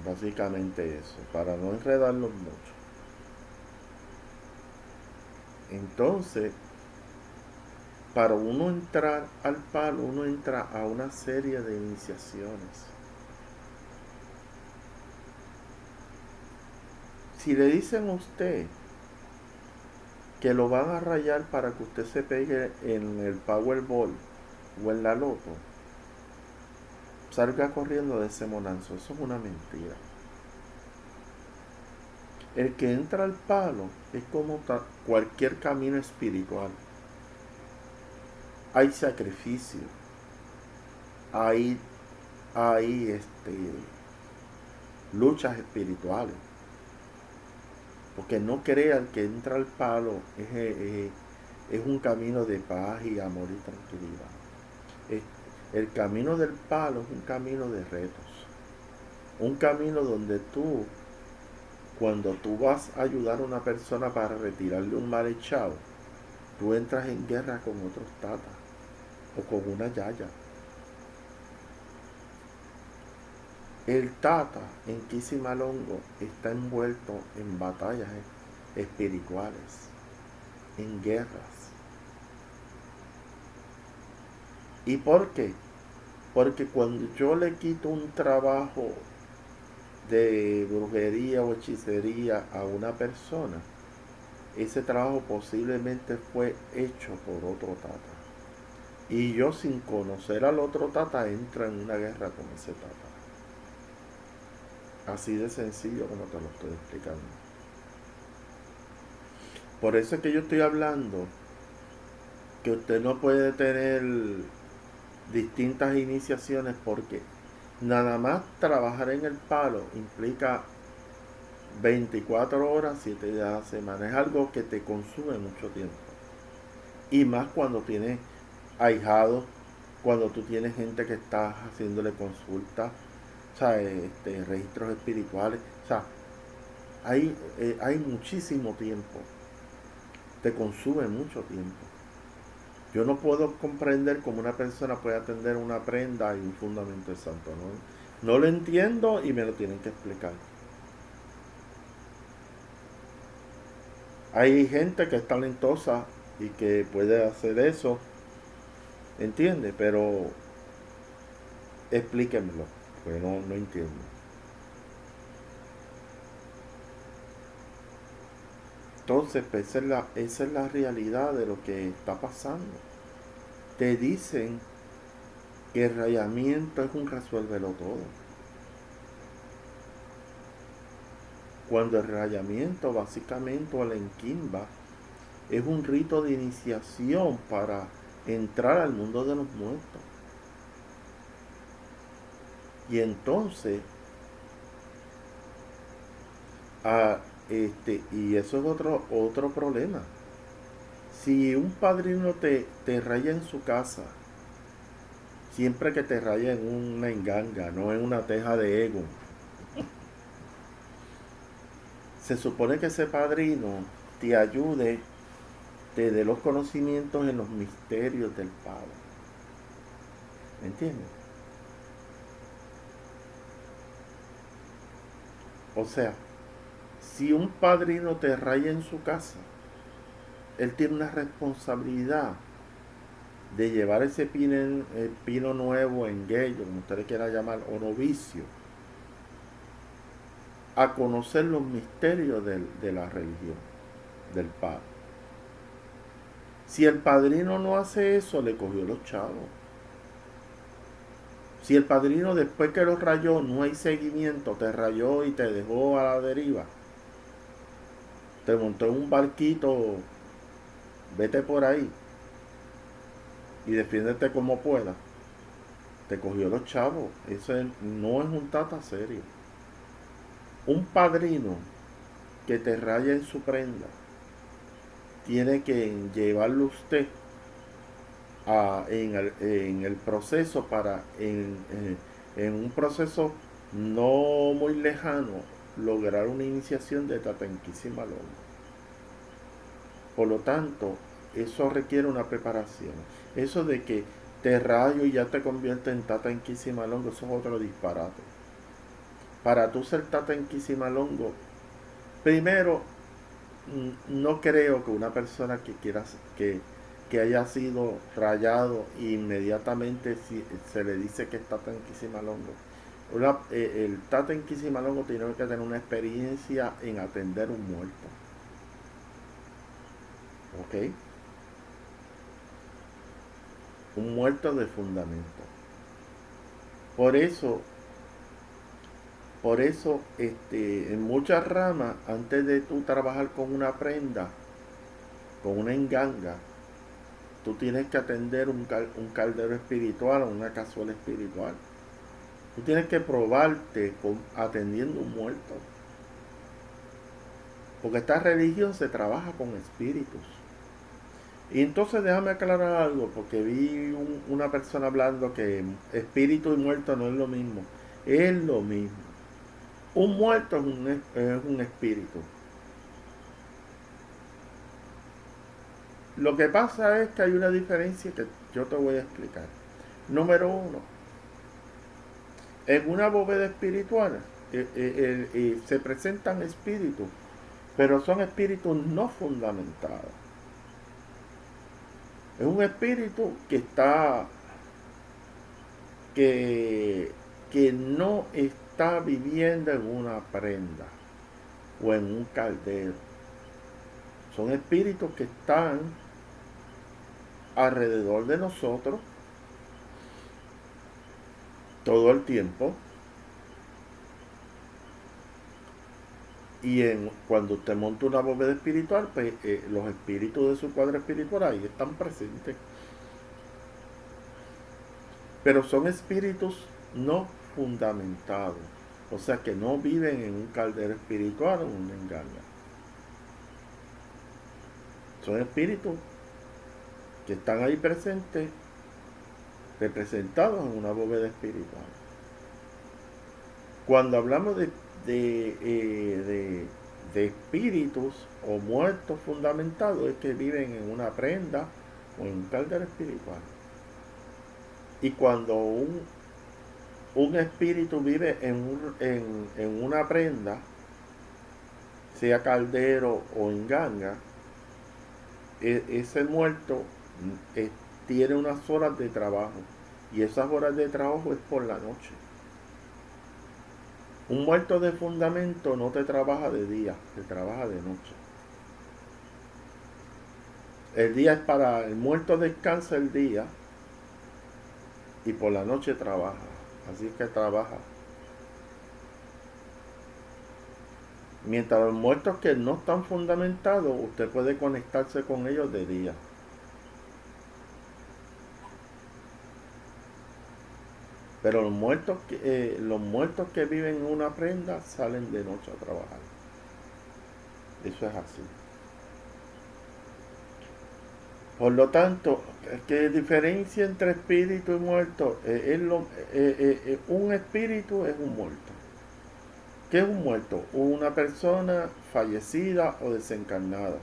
Básicamente eso, para no enredarlos mucho. Entonces, para uno entrar al palo, uno entra a una serie de iniciaciones. Si le dicen a usted que lo van a rayar para que usted se pegue en el Powerball o en la Loto, salga corriendo de ese monanzo. Eso es una mentira. El que entra al palo es como cualquier camino espiritual. Hay sacrificio, hay luchas espirituales. Porque no crea el que entra al palo es un camino de paz y amor y tranquilidad. El camino del palo es un camino de retos. Un camino donde cuando tú vas a ayudar a una persona para retirarle un mal echado, tú entras en guerra con otros tatas o con una yaya. El tata en Kisimalongo está envuelto en batallas espirituales, en guerras. ¿Y por qué? Porque cuando yo le quito un trabajo de brujería o hechicería a una persona, ese trabajo posiblemente fue hecho por otro tata. Y yo, sin conocer al otro tata, entro en una guerra con ese tata. Así de sencillo como te lo estoy explicando. Por eso es que yo estoy hablando que usted no puede tener distintas iniciaciones, porque nada más trabajar en el palo implica 24 horas, 7 días a la semana. Es algo que te consume mucho tiempo. Y más cuando tienes ahijados, cuando tú tienes gente que está haciéndole consultas, o sea, registros espirituales. O sea, hay muchísimo tiempo. Te consume mucho tiempo. Yo no puedo comprender cómo una persona puede atender una prenda y un fundamento de santo. No lo entiendo y me lo tienen que explicar. Hay gente que es talentosa y que puede hacer eso, ¿entiende? Pero explíquenmelo, porque no entiendo. Entonces, pues, esa es la realidad de lo que está pasando. Te dicen que el rayamiento es un resuélvelo todo. Cuando el rayamiento, básicamente, o el enquimba, es un rito de iniciación para entrar al mundo de los muertos. Y entonces, y eso es otro problema. Si un padrino te raya en su casa, siempre que te raya en una enganga, no en una teja de ego, se supone que ese padrino te ayude, te dé los conocimientos en los misterios del Padre. ¿Me entiendes? O sea, si un padrino te raya en su casa, él tiene una responsabilidad de llevar ese pino nuevo, enguello, como usted le quiera llamar, o novicio, a conocer los misterios de la religión, del Padre. Si el padrino no hace eso, le cogió los chavos. Si el padrino después que lo rayó no hay seguimiento, te rayó y te dejó a la deriva, te montó en un barquito, vete por ahí y defiéndete como puedas, te cogió los chavos. Ese no es un tata serio. Un padrino que te raya en su prenda tiene que llevarlo usted en el proceso en un proceso no muy lejano, lograr una iniciación de Tata Inquisimalongo. Por lo tanto, eso requiere una preparación. Eso de que te rayo y ya te convierte en Tata Inquisimalongo, eso es otro disparate. Para tú ser Tata Inquisimalongo, primero, no creo que una persona que haya sido rayado inmediatamente se le dice que es Tata Inquisimalongo. El Tata Inquisimalongo tiene que tener una experiencia en atender un muerto. ¿Ok? Un muerto de fundamento. Por eso, en muchas ramas, antes de tú trabajar con una prenda, con una enganga, tú tienes que atender un caldero espiritual o una cazuela espiritual. Tú tienes que probarte atendiendo un muerto. Porque esta religión se trabaja con espíritus. Y entonces déjame aclarar algo, porque vi una persona hablando que espíritu y muerto no es lo mismo. Es lo mismo. Un muerto es un espíritu. Lo que pasa es que hay una diferencia que yo te voy a explicar. Número uno, en una bóveda espiritual se presentan espíritus, pero son espíritus no fundamentados. Es un espíritu que no está viviendo en una prenda o en un caldero. Son espíritus que están alrededor de nosotros todo el tiempo. Y cuando usted monta una bóveda espiritual, pues los espíritus de su cuadro espiritual ahí están presentes. Pero son espíritus no fundamentados. O sea que no viven en un caldero espiritual o en una enganga. Son espíritus que están ahí presentes, representados en una bóveda espiritual. Cuando hablamos de espíritus o muertos fundamentados, es que viven en una prenda o en un caldero espiritual. Y cuando un espíritu vive en una prenda, sea caldero o enganga, ese muerto tiene unas horas de trabajo, y esas horas de trabajo es por la noche. Un muerto de fundamento no te trabaja de día, te trabaja de noche. El día es para el muerto, descansa el día y por la noche trabaja. Así que trabaja. Mientras los muertos que no están fundamentados, usted puede conectarse con ellos de día. Pero los muertos que viven en una prenda salen de noche a trabajar. Eso es así. Por lo tanto, ¿qué diferencia entre espíritu y muerto? Un espíritu es un muerto. ¿Qué es un muerto? Una persona fallecida o desencarnada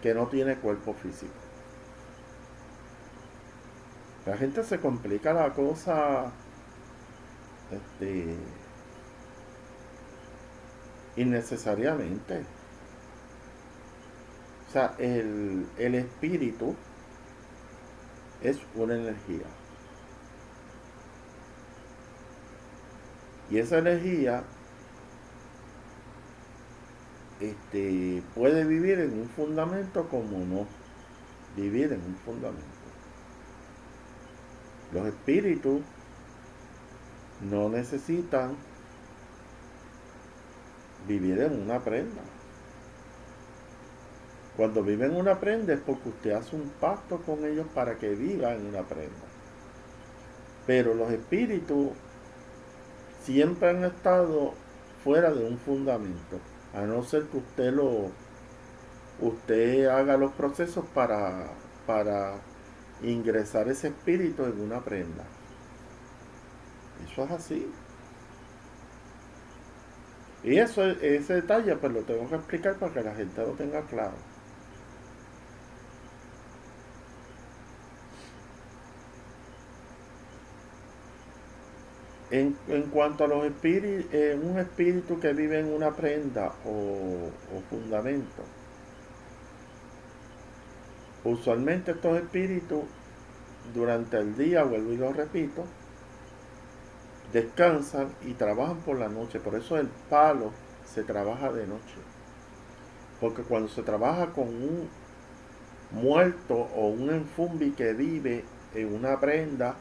que no tiene cuerpo físico. La gente se complica la cosa este, innecesariamente. O sea, el espíritu es una energía. Y esa energía puede vivir en un fundamento como no vivir en un fundamento. Los espíritus no necesitan vivir en una prenda. Cuando vive en una prenda es porque usted hace un pacto con ellos para que viva en una prenda. Pero los espíritus siempre han estado fuera de un fundamento, a no ser que usted haga los procesos para ingresar ese espíritu en una prenda. Eso es así. Y ese detalle pues lo tengo que explicar para que la gente lo tenga claro. En cuanto a los espíritus, un espíritu que vive en una prenda o fundamento, usualmente estos espíritus durante el día, vuelvo y lo repito, descansan y trabajan por la noche. Por eso el palo se trabaja de noche. Porque cuando se trabaja con un muerto o un enfumbi que vive en una prenda,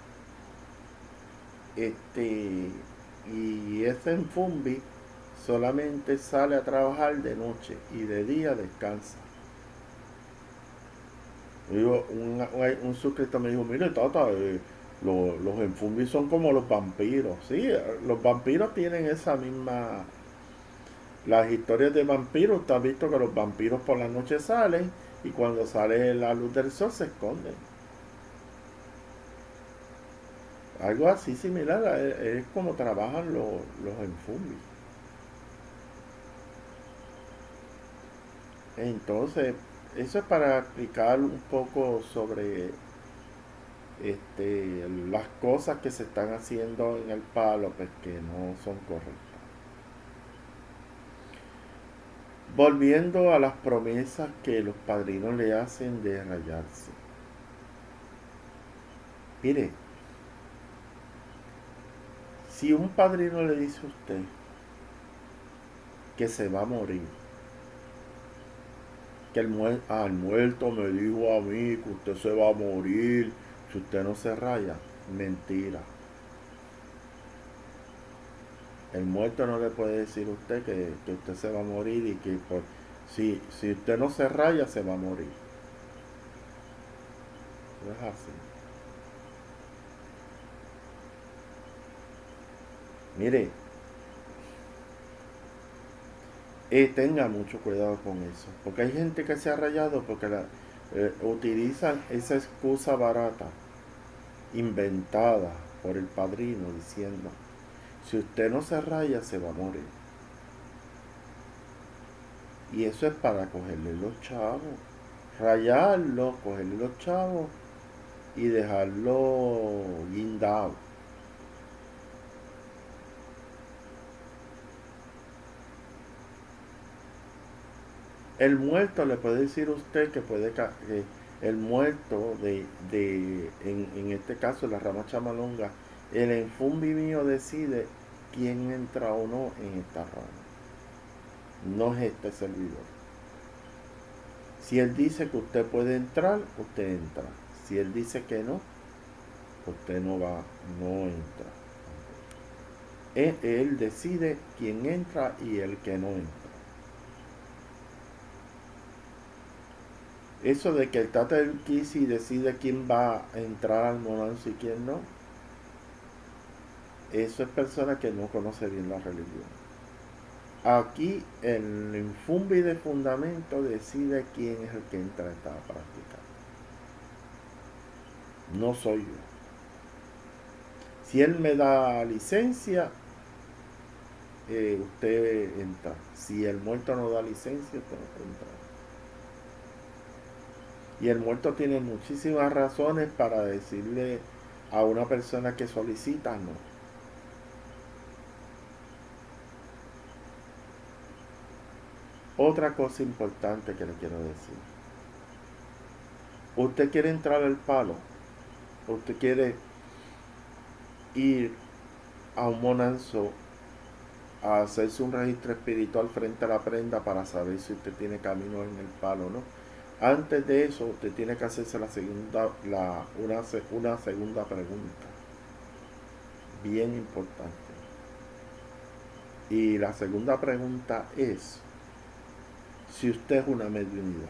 y ese enfumbi solamente sale a trabajar de noche y de día descansa. Un suscriptor me dijo, mire tata, los enfumbis son como los vampiros. Sí, los vampiros tienen esa misma... Las historias de vampiros, usted ha visto que los vampiros por la noche salen y cuando sale la luz del sol se esconden. Algo así similar es como trabajan los enfumbis. Entonces, eso es para explicar un poco sobre las cosas que se están haciendo en el palo, pues que no son correctas. Volviendo a las promesas que los padrinos le hacen de rayarse. Mire, si un padrino le dice a usted que se va a morir, que el muerto me dijo a mí que usted se va a morir si usted no se raya, mentira. El muerto no le puede decir a usted que usted se va a morir y que si usted no se raya se va a morir. No es así. Mire, tenga mucho cuidado con eso. Porque hay gente que se ha rayado porque utilizan esa excusa barata, inventada por el padrino, diciendo, si usted no se raya se va a morir. Y eso es para cogerle los chavos. Rayarlo, cogerle los chavos y dejarlo guindado. El muerto le puede decir a usted que el muerto en este caso la rama chamalonga, el enfumbi mío decide quién entra o no en esta rama. No es este servidor. Si él dice que usted puede entrar, usted entra. Si él dice que no, usted no entra. Él decide quién entra y el que no entra. Eso de que el Tata del Kisi decide quién va a entrar al Monanzo y quién no, eso es persona que no conoce bien la religión. Aquí el Infumbi de Fundamento decide quién es el que entra a esta práctica. No soy yo. Si él me da licencia, usted entra. Si el muerto no da licencia, usted no puede entrar. Y el muerto tiene muchísimas razones para decirle a una persona que solicita no. Otra cosa importante que le quiero decir. Usted quiere entrar al palo. Usted quiere ir a un monanzo a hacerse un registro espiritual frente a la prenda para saber si usted tiene camino en el palo o no. Antes de eso, usted tiene que hacerse una segunda pregunta. Bien importante. Y la segunda pregunta es si usted es una mediunidad.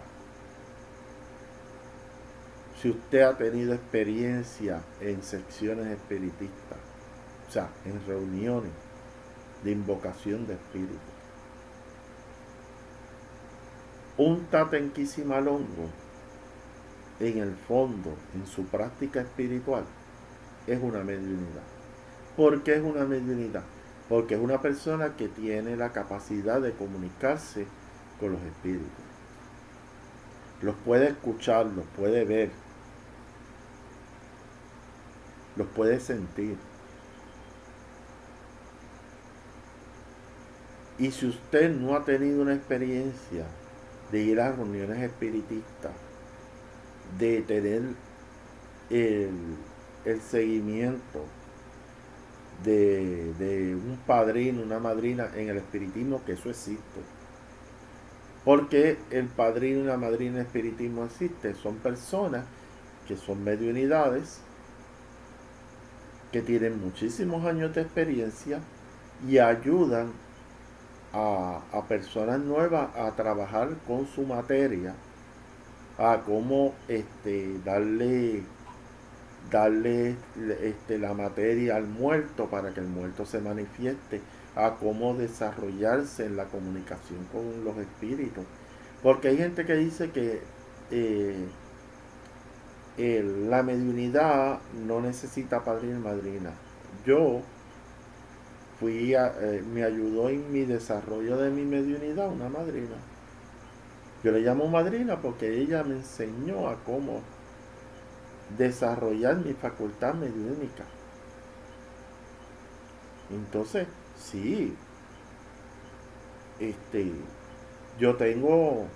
Si usted ha tenido experiencia en secciones espiritistas, o sea, en reuniones de invocación de espíritus. Un Tatenquisimalongo, en el fondo, en su práctica espiritual, es una mediunidad. ¿Por qué es una mediunidad? Porque es una persona que tiene la capacidad de comunicarse con los espíritus. Los puede escuchar, los puede ver, los puede sentir. Y si usted no ha tenido una experiencia de ir a reuniones espiritistas, de tener el seguimiento de un padrino, una madrina en el espiritismo, que eso existe. Porque el padrino y la madrina en espiritismo existe. Son personas que son mediunidades, que tienen muchísimos años de experiencia y ayudan a personas nuevas a trabajar con su materia, a cómo darle la materia al muerto para que el muerto se manifieste, a cómo desarrollarse en la comunicación con los espíritus. Porque hay gente que dice que la mediunidad no necesita padrino y madrina. Yo me ayudó en mi desarrollo de mi mediunidad una madrina. Yo le llamo madrina porque ella me enseñó a cómo desarrollar mi facultad mediúnica. Entonces, sí, yo tengo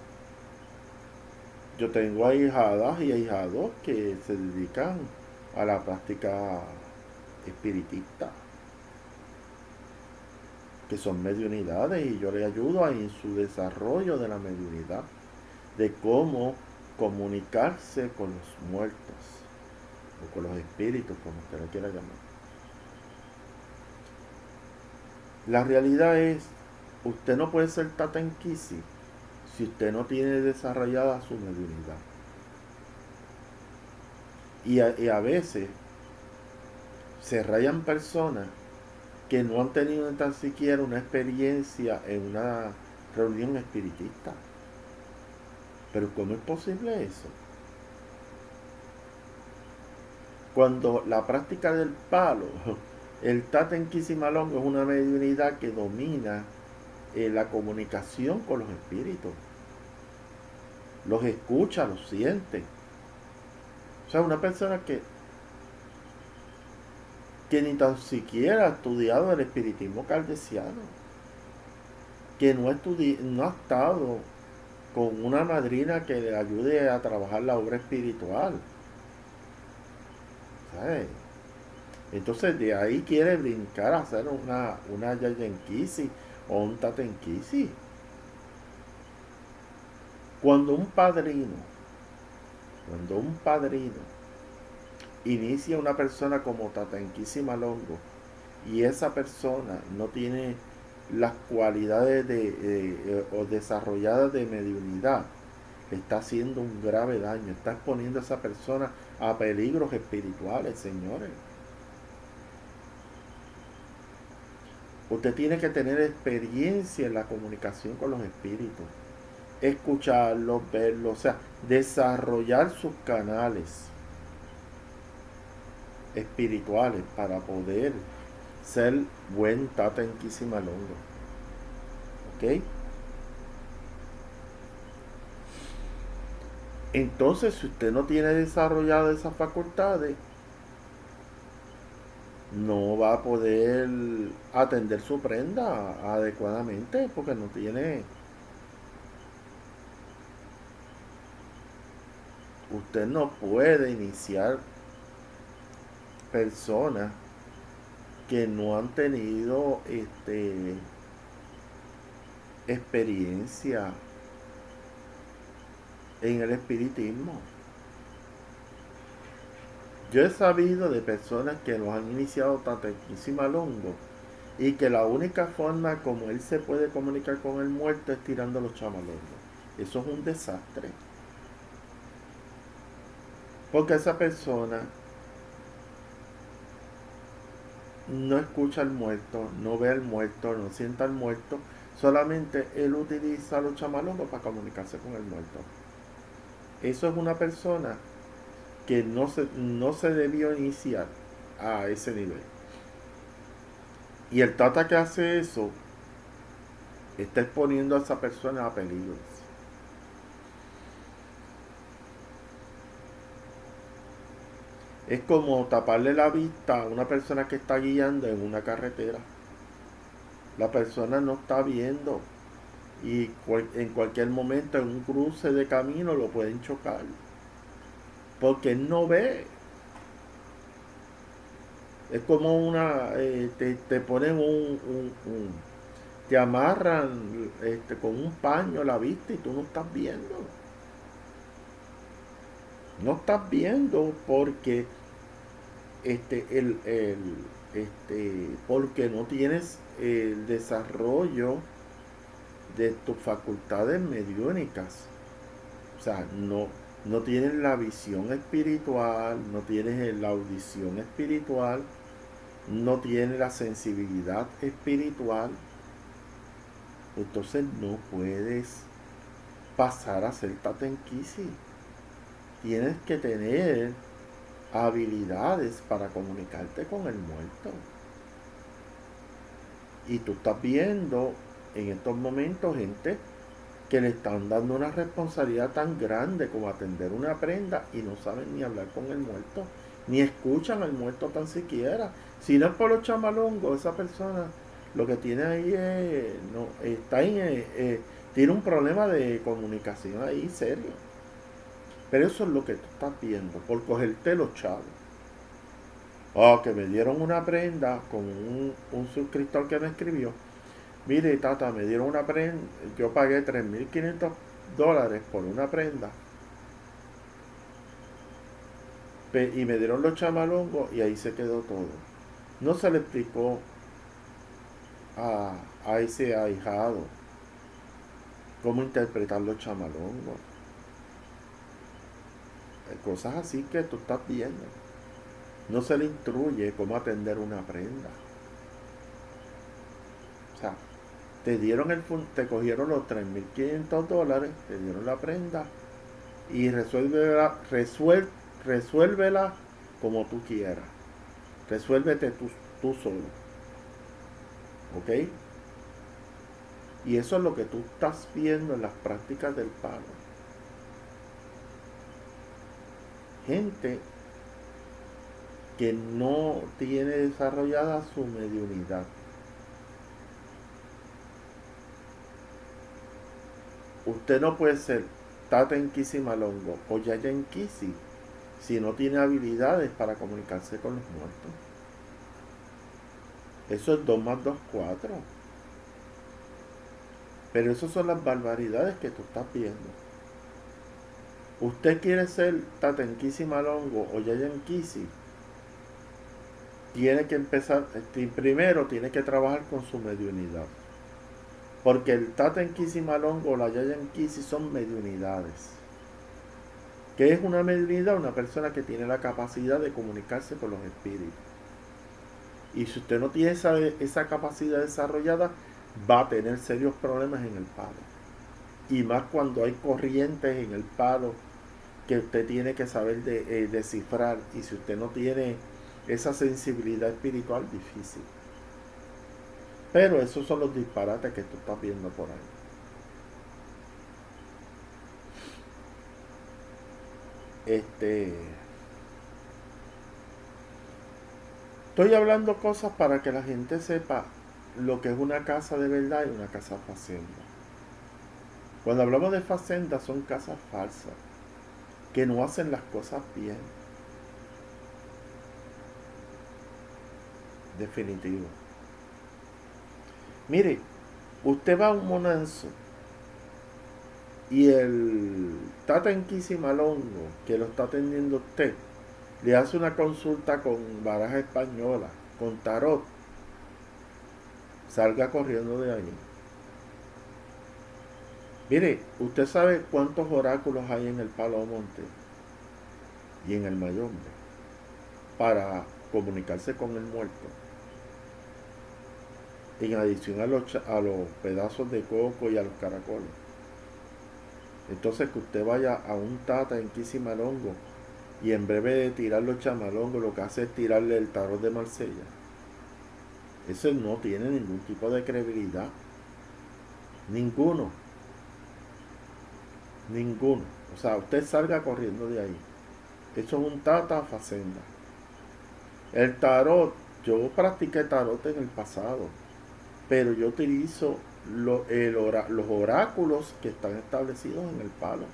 ahijadas y ahijados que se dedican a la práctica espiritista, que son mediunidades, y yo les ayudo en su desarrollo de la mediunidad, de cómo comunicarse con los muertos o con los espíritus, como usted le quiera llamar. La realidad es, usted no puede ser Tatenquisi si usted no tiene desarrollada su mediunidad. Y a veces se rayan personas que no han tenido ni tan siquiera una experiencia en una reunión espiritista. Pero ¿cómo es posible eso? Cuando la práctica del palo, el Tatenquisimalongo es una mediunidad que domina la comunicación con los espíritus. Los escucha, los siente. O sea, una persona que ni tan siquiera ha estudiado el espiritismo kardeciano, que no ha estado con una madrina que le ayude a trabajar la obra espiritual. ¿Sabes? Entonces de ahí quiere brincar a hacer una Yayenkisi o un Tatenquisi. Cuando un padrino inicia una persona como Tatanquisi Malongo y esa persona no tiene las cualidades o desarrolladas de mediunidad, le está haciendo un grave daño, está exponiendo a esa persona a peligros espirituales, señores. Usted tiene que tener experiencia en la comunicación con los espíritus, escucharlos, verlos, o sea, desarrollar sus canales espirituales para poder ser buen Tata Inquisi Malongo. ¿Ok? Entonces, si usted no tiene desarrollado esas facultades, no va a poder atender su prenda adecuadamente porque no tiene. Usted no puede iniciar personas que no han tenido experiencia en el espiritismo. Yo he sabido de personas que los han iniciado Tatanquisi Malongo y que la única forma como él se puede comunicar con el muerto es tirando los chamalongos. Eso es un desastre. Porque esa persona no escucha al muerto, no ve al muerto, no sienta al muerto, solamente él utiliza los chamalongos para comunicarse con el muerto. Eso es una persona que no se debió iniciar a ese nivel. Y el tata que hace eso está exponiendo a esa persona a peligros. Es como taparle la vista a una persona que está guiando en una carretera. La persona no está viendo y en cualquier momento en un cruce de camino lo pueden chocar. Porque él no ve. Es como te ponen te amarran con un paño la vista y tú no estás viendo. No estás viendo porque porque no tienes el desarrollo de tus facultades mediúnicas. O sea, no tienes la visión espiritual, no tienes la audición espiritual, no tienes la sensibilidad espiritual. Entonces no puedes pasar a ser Tatenquisi. Tienes que tener habilidades para comunicarte con el muerto. Y tú estás viendo en estos momentos gente que le están dando una responsabilidad tan grande como atender una prenda y no saben ni hablar con el muerto, ni escuchan al muerto tan siquiera. Si no es por los chamalongos, esa persona lo que tiene ahí es, no, tiene un problema de comunicación ahí serio. Pero eso es lo que tú estás viendo, por cogerte los chavos. Que me dieron una prenda, como un suscriptor que me escribió. Mire, tata, me dieron una prenda, yo pagué $3,500 por una prenda. Y me dieron los chamalongos y ahí se quedó todo. No se le explicó a ese ahijado cómo interpretar los chamalongos. Cosas así que tú estás viendo. No se le instruye cómo atender una prenda. O sea, te cogieron los $3,500, te dieron la prenda y resuélvela como tú quieras. Resuélvete tú solo. ¿Ok? Y eso es lo que tú estás viendo en las prácticas del palo. Gente que no tiene desarrollada su mediunidad. Usted no puede ser Tata Inquisi Malongo o Yaya Inquisi si no tiene habilidades para comunicarse con los muertos. Eso es 2 más 2, 4. Pero esas son las barbaridades que tú estás viendo. Usted quiere ser Tatenkisi Malongo o Yayankisi, tiene que empezar, primero tiene que trabajar con su mediunidad. Porque el Tatenkisi Malongo o la Yayankisi son mediunidades. ¿Qué es una mediunidad? Una persona que tiene la capacidad de comunicarse con los espíritus. Y si usted no tiene esa capacidad desarrollada, va a tener serios problemas en el palo. Y más cuando hay corrientes en el palo que usted tiene que saber descifrar. Y si usted no tiene esa sensibilidad espiritual, difícil. Pero esos son los disparates que tú estás viendo por ahí. Estoy hablando cosas para que la gente sepa lo que es una casa de verdad y una casa facenda. Cuando hablamos de facenda son casas falsas, que no hacen las cosas bien. Definitivo. Mire, usted va a un monanzo y el Tatenkisi Malongo que lo está atendiendo usted le hace una consulta con baraja española, con tarot, salga corriendo de ahí. Mire, usted sabe cuántos oráculos hay en el Palo Monte y en el Mayombe para comunicarse con el muerto. En adición a los pedazos de coco y a los caracoles. Entonces que usted vaya a un Tatenkisi Malongo y en breve de tirar los chamalongos lo que hace es tirarle el tarot de Marsella. Eso no tiene ningún tipo de credibilidad. Ninguno. O sea, usted salga corriendo de ahí. Eso es un tata facenda. El tarot, yo practiqué tarot en el pasado, pero yo utilizo los oráculos que están establecidos en el palo.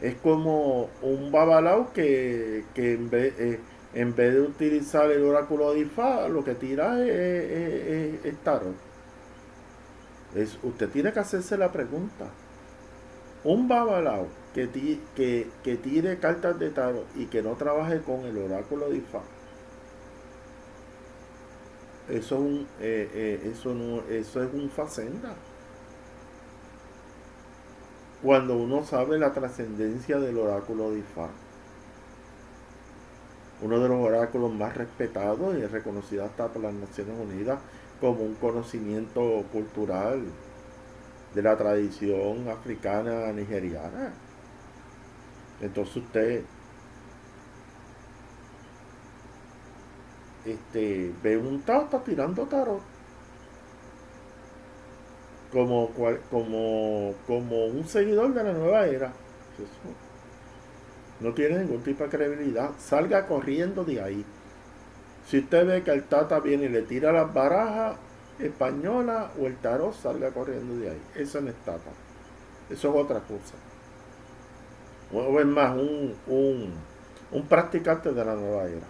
Es como un babalao que en vez de utilizar el oráculo de Ifá, lo que tira es tarot. Usted tiene que hacerse la pregunta. Un babalao que tire cartas de tarot y que no trabaje con el oráculo de Ifá, eso es un facenda. Cuando uno sabe la trascendencia del oráculo de Ifá, uno de los oráculos más respetados y reconocido hasta por las Naciones Unidas como un conocimiento cultural de la tradición africana nigeriana. Entonces usted ve un tata tirando tarot como un seguidor de la nueva era. Eso no tiene ningún tipo de credibilidad. Salga corriendo de ahí. Si usted ve que el tata viene y le tira las barajas españolas o el tarot, salga corriendo de ahí. Eso no es tata. Eso es otra cosa. O es más, un practicante de la nueva era.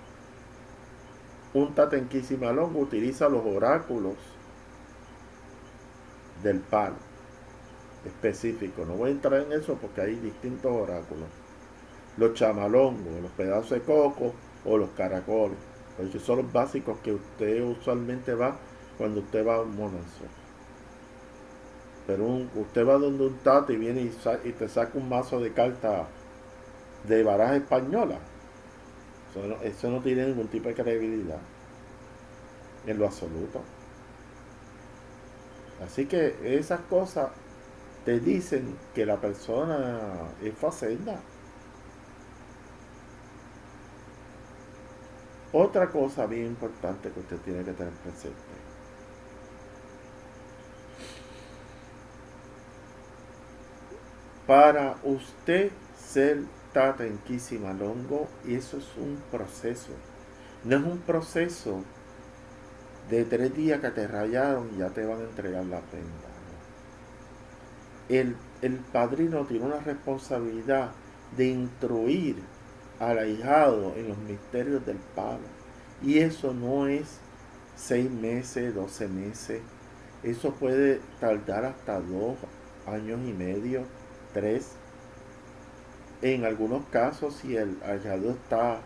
Un Tatenkisi Malongo utiliza los oráculos del palo específico. No voy a entrar en eso porque hay distintos oráculos. Los chamalongos, los pedazos de coco o los caracoles. Esos son los básicos que usted usualmente va cuando usted va a un monanzo. Pero usted va donde un tata y viene y te saca un mazo de cartas de baraja española. Eso no tiene ningún tipo de credibilidad. En lo absoluto. Así que esas cosas te dicen que la persona es facenda. Otra cosa bien importante que usted tiene que tener presente. Para usted ser Tatenkisi Malongo, eso es un proceso. No es un proceso de 3 días que te rayaron y ya te van a entregar la prenda. El padrino tiene una responsabilidad de instruir al ahijado en los misterios del palo. Y eso no es 6 meses, 12 meses. Eso puede tardar hasta 2 años y medio. 3. En algunos casos, si el ahijado está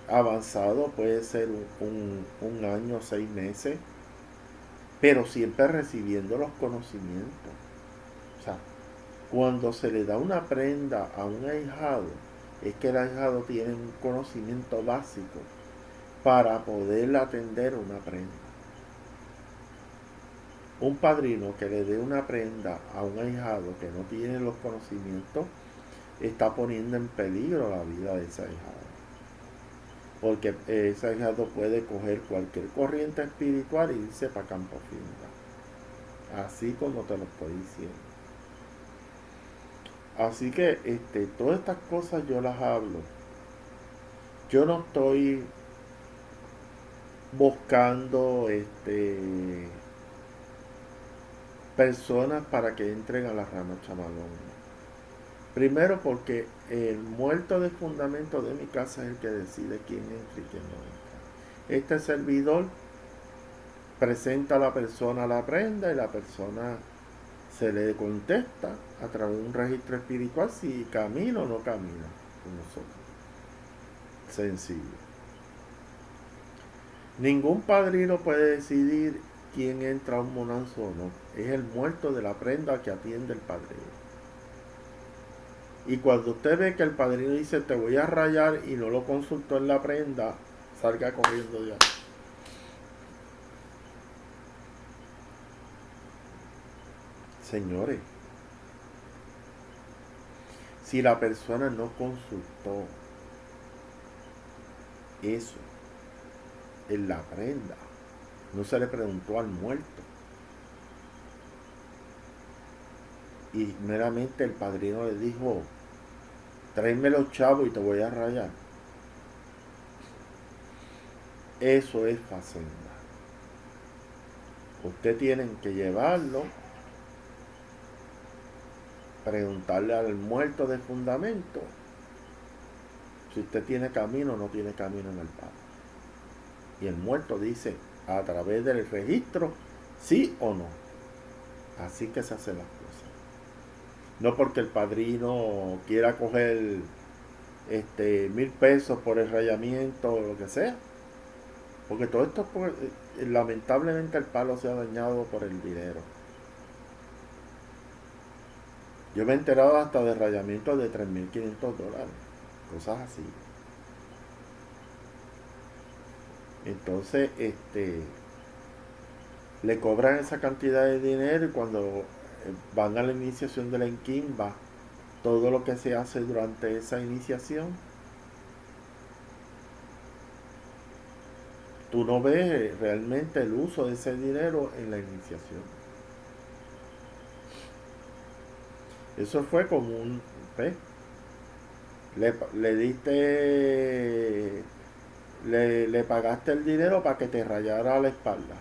avanzado, puede ser un año, 6 meses, pero siempre recibiendo los conocimientos. O sea, cuando se le da una prenda a un ahijado, es que el ahijado tiene un conocimiento básico para poder atender una prenda. Un padrino que le dé una prenda a un ahijado que no tiene los conocimientos está poniendo en peligro la vida de ese ahijado. Porque ese ahijado puede coger cualquier corriente espiritual y irse para campo finca. Así como te lo estoy diciendo. Así que todas estas cosas yo las hablo. Yo no estoy buscando personas para que entren a la rama chamalón. Primero porque el muerto de fundamento de mi casa es el que decide quién entra y quién no entra. Este servidor presenta a la persona la prenda y la persona se le contesta a través de un registro espiritual si camina o no camina con nosotros. Sencillo. Ningún padrino puede decidir quién entra a un monanzo o no. Es el muerto de la prenda que atiende el padrino. Y cuando usted ve que el padrino dice te voy a rayar y no lo consultó en la prenda, salga corriendo ya. Señores, si la persona no consultó eso en la prenda, no se le preguntó al muerto, y meramente el padrino le dijo tráeme los chavos y te voy a rayar, eso es facenda. Usted tiene que llevarlo, preguntarle al muerto de fundamento si usted tiene camino o no tiene camino en el palo. Y el muerto dice a través del registro sí o no. Así que se hacen las cosas. No porque el padrino quiera coger 1,000 pesos por el rayamiento o lo que sea. Porque todo esto, lamentablemente el palo se ha dañado por el dinero. Yo me he enterado hasta de rayamientos de $3,500. Cosas así. Entonces, le cobran esa cantidad de dinero y cuando van a la iniciación de la enquimba, todo lo que se hace durante esa iniciación, tú no ves realmente el uso de ese dinero en la iniciación. Eso fue como un... ¿ves? Le diste... Le pagaste el dinero para que te rayara la espalda.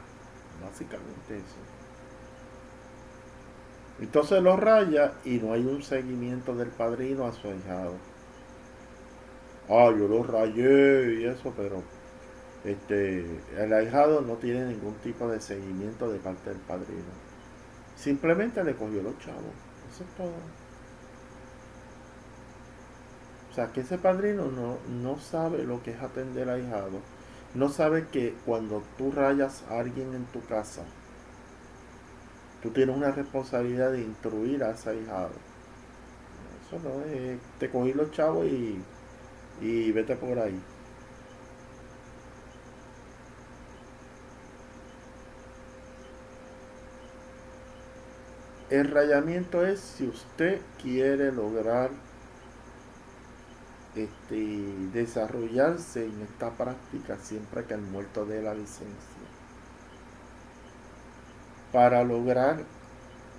Básicamente eso. Entonces lo raya y no hay un seguimiento del padrino a su ahijado. Yo lo rayé y eso, pero el ahijado no tiene ningún tipo de seguimiento de parte del padrino. Simplemente le cogió los chavos. Eso es todo. O sea, que ese padrino no sabe lo que es atender a ahijado. No sabe que cuando tú rayas a alguien en tu casa, tú tienes una responsabilidad de instruir a ese ahijado. Eso no es, te cogí los chavos y vete por ahí. El rayamiento es si usted quiere lograr desarrollarse en esta práctica siempre que el muerto dé la licencia. Para lograr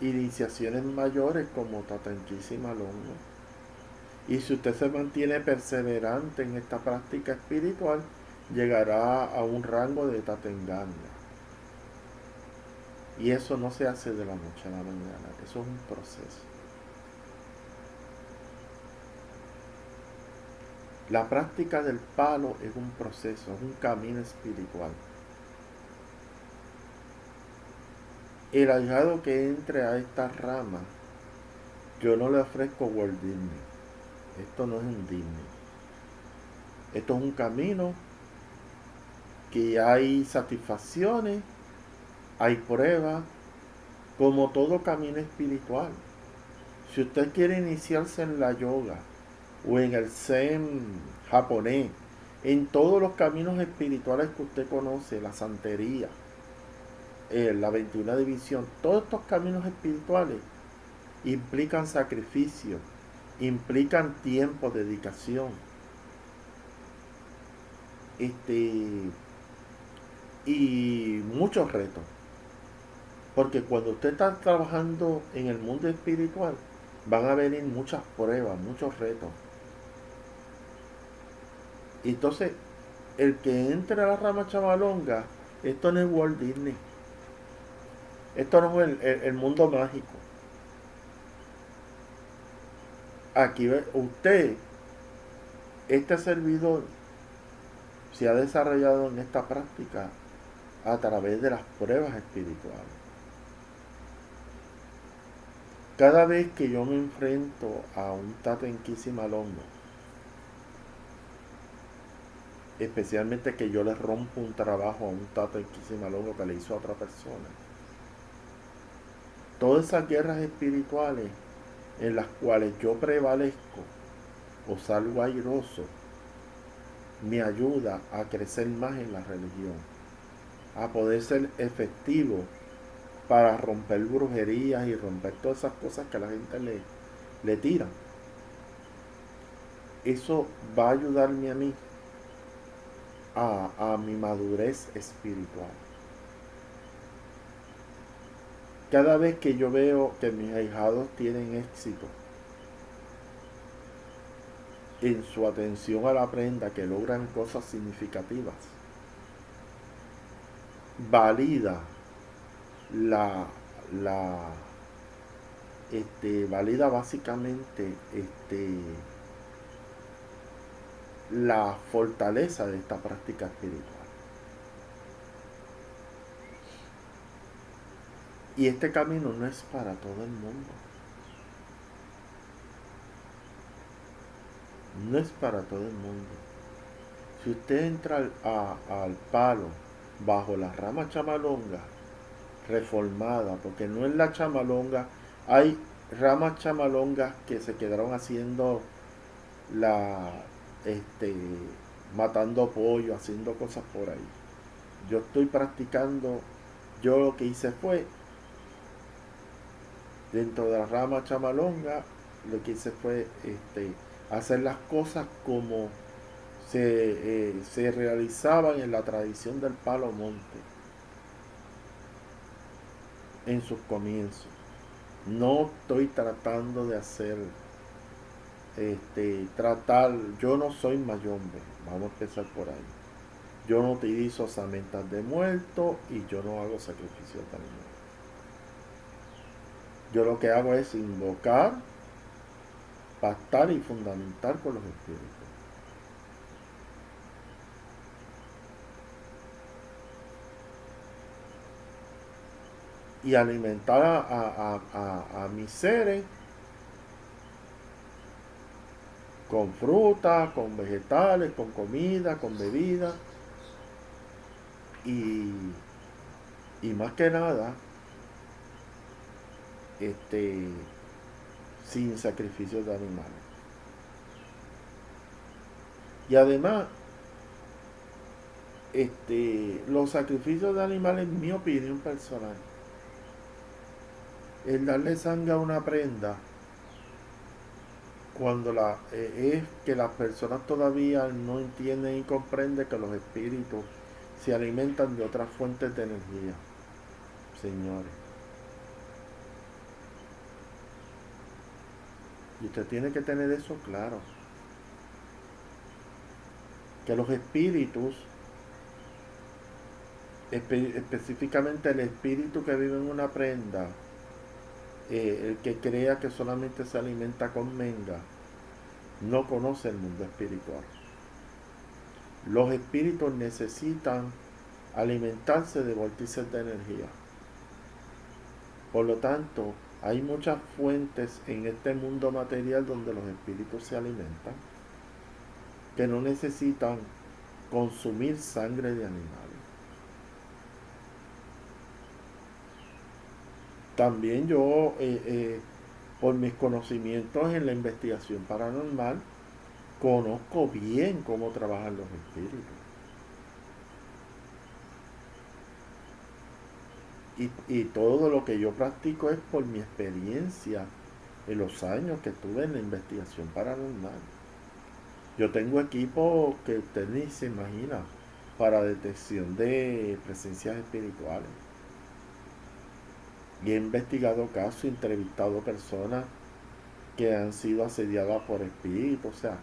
iniciaciones mayores como Tatanquisi Malongo. Y si usted se mantiene perseverante en esta práctica espiritual, llegará a un rango de Tatenganya. Y eso no se hace de la noche a la mañana, eso es un proceso. La práctica del palo es un proceso, es un camino espiritual. El ahijado que entre a esta rama Yo no le ofrezco Walt Disney. Esto no es un Disney. Esto es un camino que hay satisfacciones, hay pruebas, como todo camino espiritual. Si usted quiere iniciarse en la yoga o en el zen japonés, en todos los caminos espirituales que usted conoce, la santería, la 21 división, todos estos caminos espirituales implican sacrificio, implican tiempo, dedicación, y muchos retos. Porque cuando usted está trabajando en el mundo espiritual, van a venir muchas pruebas, muchos retos. Y entonces, el que entre a la rama chavalonga, esto no es Walt Disney. Esto no es el mundo mágico. Aquí usted, este servidor, se ha desarrollado en esta práctica a través de las pruebas espirituales. Cada vez que yo me enfrento a un Tata Malongo, especialmente que yo le rompo un trabajo a un Tata Malongo que le hizo a otra persona, todas esas guerras espirituales en las cuales yo prevalezco o salgo airoso, me ayuda a crecer más en la religión, a poder ser efectivo para romper brujerías y romper todas esas cosas que la gente le tira. Eso va a ayudarme a mí a mi madurez espiritual. Cada vez que yo veo que mis ahijados tienen éxito en su atención a la prenda, que logran cosas significativas, valida la valida básicamente la fortaleza de esta práctica espiritual. Y este camino no es para todo el mundo. No es para todo el mundo. Si usted entra al palo bajo la rama chamalonga reformada, porque no es la chamalonga, hay ramas chamalongas que se quedaron haciendo la matando pollo, haciendo cosas por ahí. Yo estoy practicando, yo lo que hice fue, dentro de la rama chamalonga, lo que hice fue hacer las cosas como se realizaban en la tradición del palo monte en sus comienzos. No estoy tratando de hacer yo no soy mayombe, vamos a empezar por ahí. Yo no utilizo osamentas de muerto y yo no hago sacrificios de animales. Yo lo que hago es invocar, pactar y fundamentar con los espíritus. Y alimentar a mis seres con fruta, con vegetales, con comida, con bebida. Y más que nada, sin sacrificios de animales. Y además, los sacrificios de animales, en mi opinión personal, el darle sangre a una prenda, cuando es que las personas todavía no entienden y comprenden que los espíritus se alimentan de otras fuentes de energía, señores. Y usted tiene que tener eso claro. Que los espíritus, específicamente el espíritu que vive en una prenda, el que crea que solamente se alimenta con menga, no conoce el mundo espiritual. Los espíritus necesitan alimentarse de vórtices de energía. Por lo tanto, hay muchas fuentes en este mundo material donde los espíritus se alimentan que no necesitan consumir sangre de animales. También yo, por mis conocimientos en la investigación paranormal, conozco bien cómo trabajan los espíritus. Y todo lo que yo practico es por mi experiencia en los años que estuve en la investigación paranormal. Yo tengo equipo que usted ni se imagina para detección de presencias espirituales. Y he investigado casos, entrevistado personas que han sido asediadas por espíritus. O sea,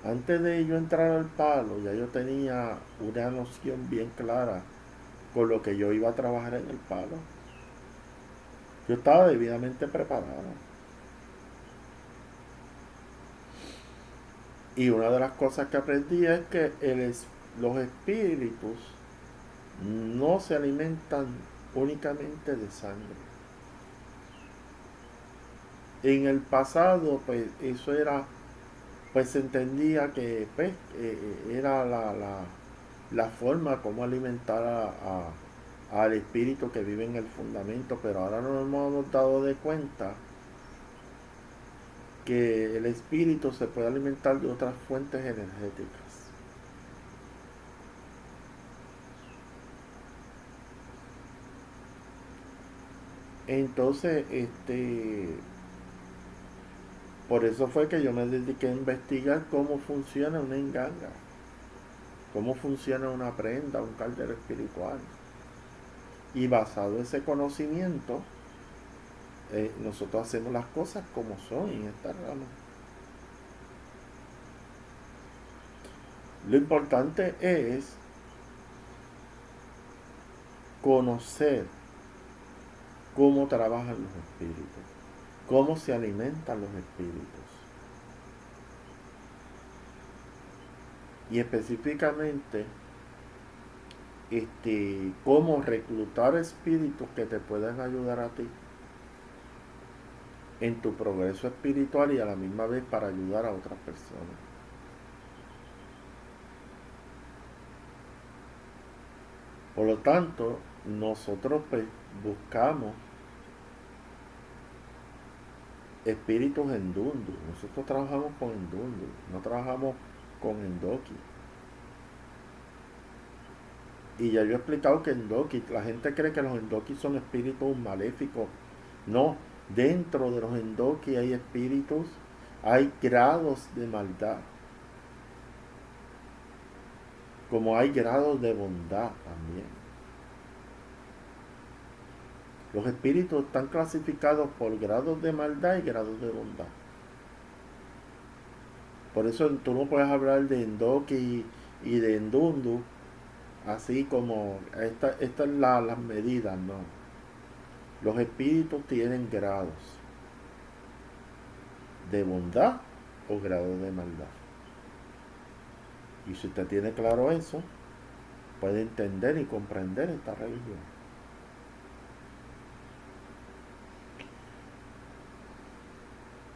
antes de yo entrar al palo, ya yo tenía una noción bien clara con lo que yo iba a trabajar en el palo. Yo estaba debidamente preparado. Y una de las cosas que aprendí es que los espíritus no se alimentan únicamente de sangre. En el pasado, pues eso era, pues se entendía que pues, era la forma como alimentar al espíritu que vive en el fundamento, pero ahora nos hemos dado de cuenta que el espíritu se puede alimentar de otras fuentes energéticas. Entonces, por eso fue que yo me dediqué a investigar cómo funciona una enganga, cómo funciona una prenda, un caldero espiritual. Y basado en ese conocimiento, nosotros hacemos las cosas como son en esta rama. Lo importante es conocer cómo trabajan los espíritus, cómo se alimentan los espíritus. Y específicamente, cómo reclutar espíritus que te puedan ayudar a ti en tu progreso espiritual y a la misma vez para ayudar a otras personas. Por lo tanto, nosotros pues, buscamos espíritus endundu. Nosotros trabajamos con endundu, no trabajamos con endoki. Y ya yo he explicado que endoki, la gente cree que los endoki son espíritus maléficos. No, dentro de los endoki hay espíritus, hay grados de maldad, como hay grados de bondad también. Los espíritus están clasificados por grados de maldad y grados de bondad. Por eso tú no puedes hablar de endoki y de endundu así como estas son las medidas, no. Los espíritus tienen grados de bondad o grados de maldad. Y si usted tiene claro eso, puede entender y comprender esta religión.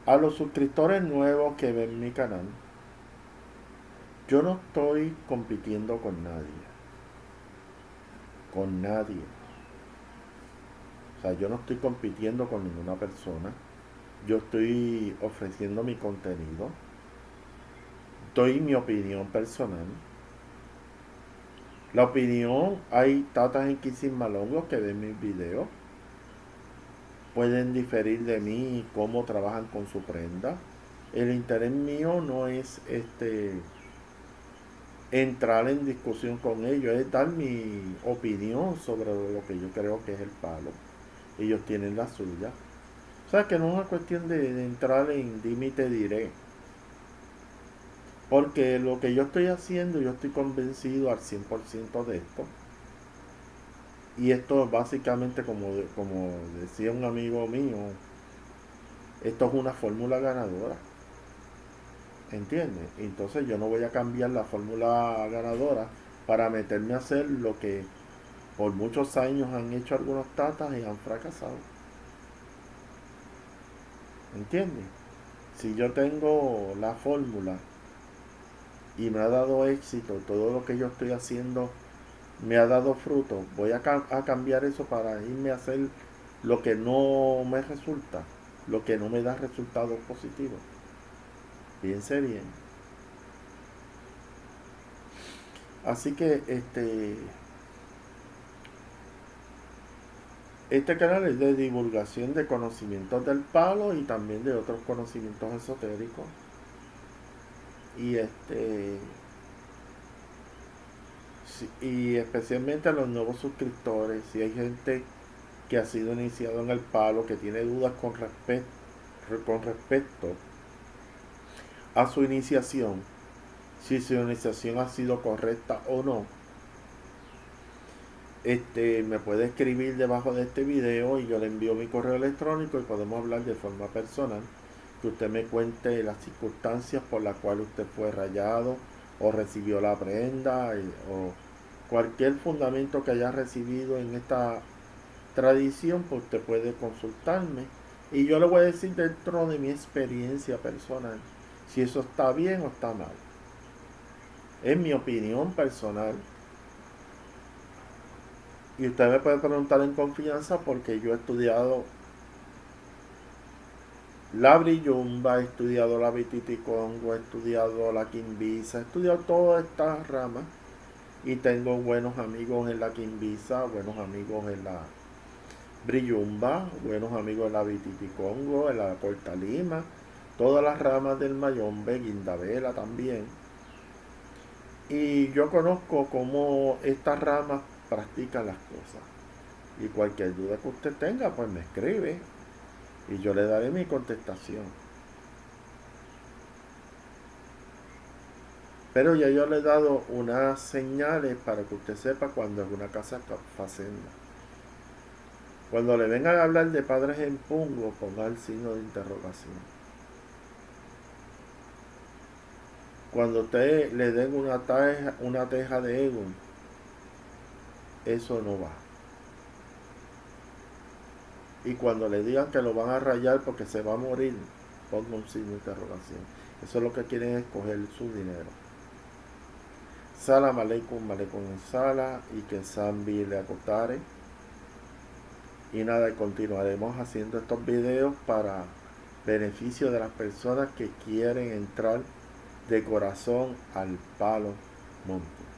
A los suscriptores nuevos que ven mi canal, yo no estoy compitiendo con nadie. Con nadie. O sea, yo no estoy compitiendo con ninguna persona. Yo estoy ofreciendo mi contenido. Doy mi opinión personal. La opinión, hay tatas en Malongos que ven mis videos. Pueden diferir de mí cómo trabajan con su prenda. El interés mío no es entrar en discusión con ellos, es dar mi opinión sobre lo que yo creo que es el palo. Ellos tienen la suya. O sea que no es una cuestión de entrar en dime y te diré. Porque lo que yo estoy haciendo, yo estoy convencido al 100% de esto. Y esto básicamente, como decía un amigo mío, esto es una fórmula ganadora. ¿Entiendes? Entonces yo no voy a cambiar la fórmula ganadora para meterme a hacer lo que por muchos años han hecho algunos tatas y han fracasado. ¿Entiendes? Si yo tengo la fórmula y me ha dado éxito, todo lo que yo estoy haciendo me ha dado fruto, voy a cambiar eso para irme a hacer lo que no me resulta, lo que no me da resultados positivos. Piense bien. Así que este canal es de divulgación de conocimientos del palo y también de otros conocimientos esotéricos. Y y especialmente a los nuevos suscriptores, si hay gente que ha sido iniciado en el palo, que tiene dudas con respecto a su iniciación, si su iniciación ha sido correcta o no, me puede escribir debajo de este video y yo le envío mi correo electrónico y podemos hablar de forma personal, que usted me cuente las circunstancias por las cuales usted fue rayado o recibió la prenda o cualquier fundamento que haya recibido en esta tradición, pues usted puede consultarme y yo le voy a decir dentro de mi experiencia personal si eso está bien o está mal. Es mi opinión personal y usted me puede preguntar en confianza porque yo he estudiado la brillumba, he estudiado la vititicongo, he estudiado la quimbisa, he estudiado todas estas ramas y tengo buenos amigos en la quimbisa, buenos amigos en la brillumba, buenos amigos en la vititicongo, en la portalima, todas las ramas del mayombe, guindabela también. Y yo conozco cómo estas ramas practican las cosas. Y cualquier duda que usted tenga, pues me escribe y yo le daré mi contestación. Pero ya yo le he dado unas señales para que usted sepa cuando es una casa facenda. Cuando le vengan a hablar de padres en pungo, ponga el signo de interrogación. Cuando usted le den una teja de Egon, eso no va. Y cuando le digan que lo van a rayar porque se va a morir, ponga un signo de interrogación. Eso es lo que quieren es coger su dinero. Salam aleikum, aleikum sala y que Zambi le acotare. Y nada, continuaremos haciendo estos videos para beneficio de las personas que quieren entrar de corazón al palo monte.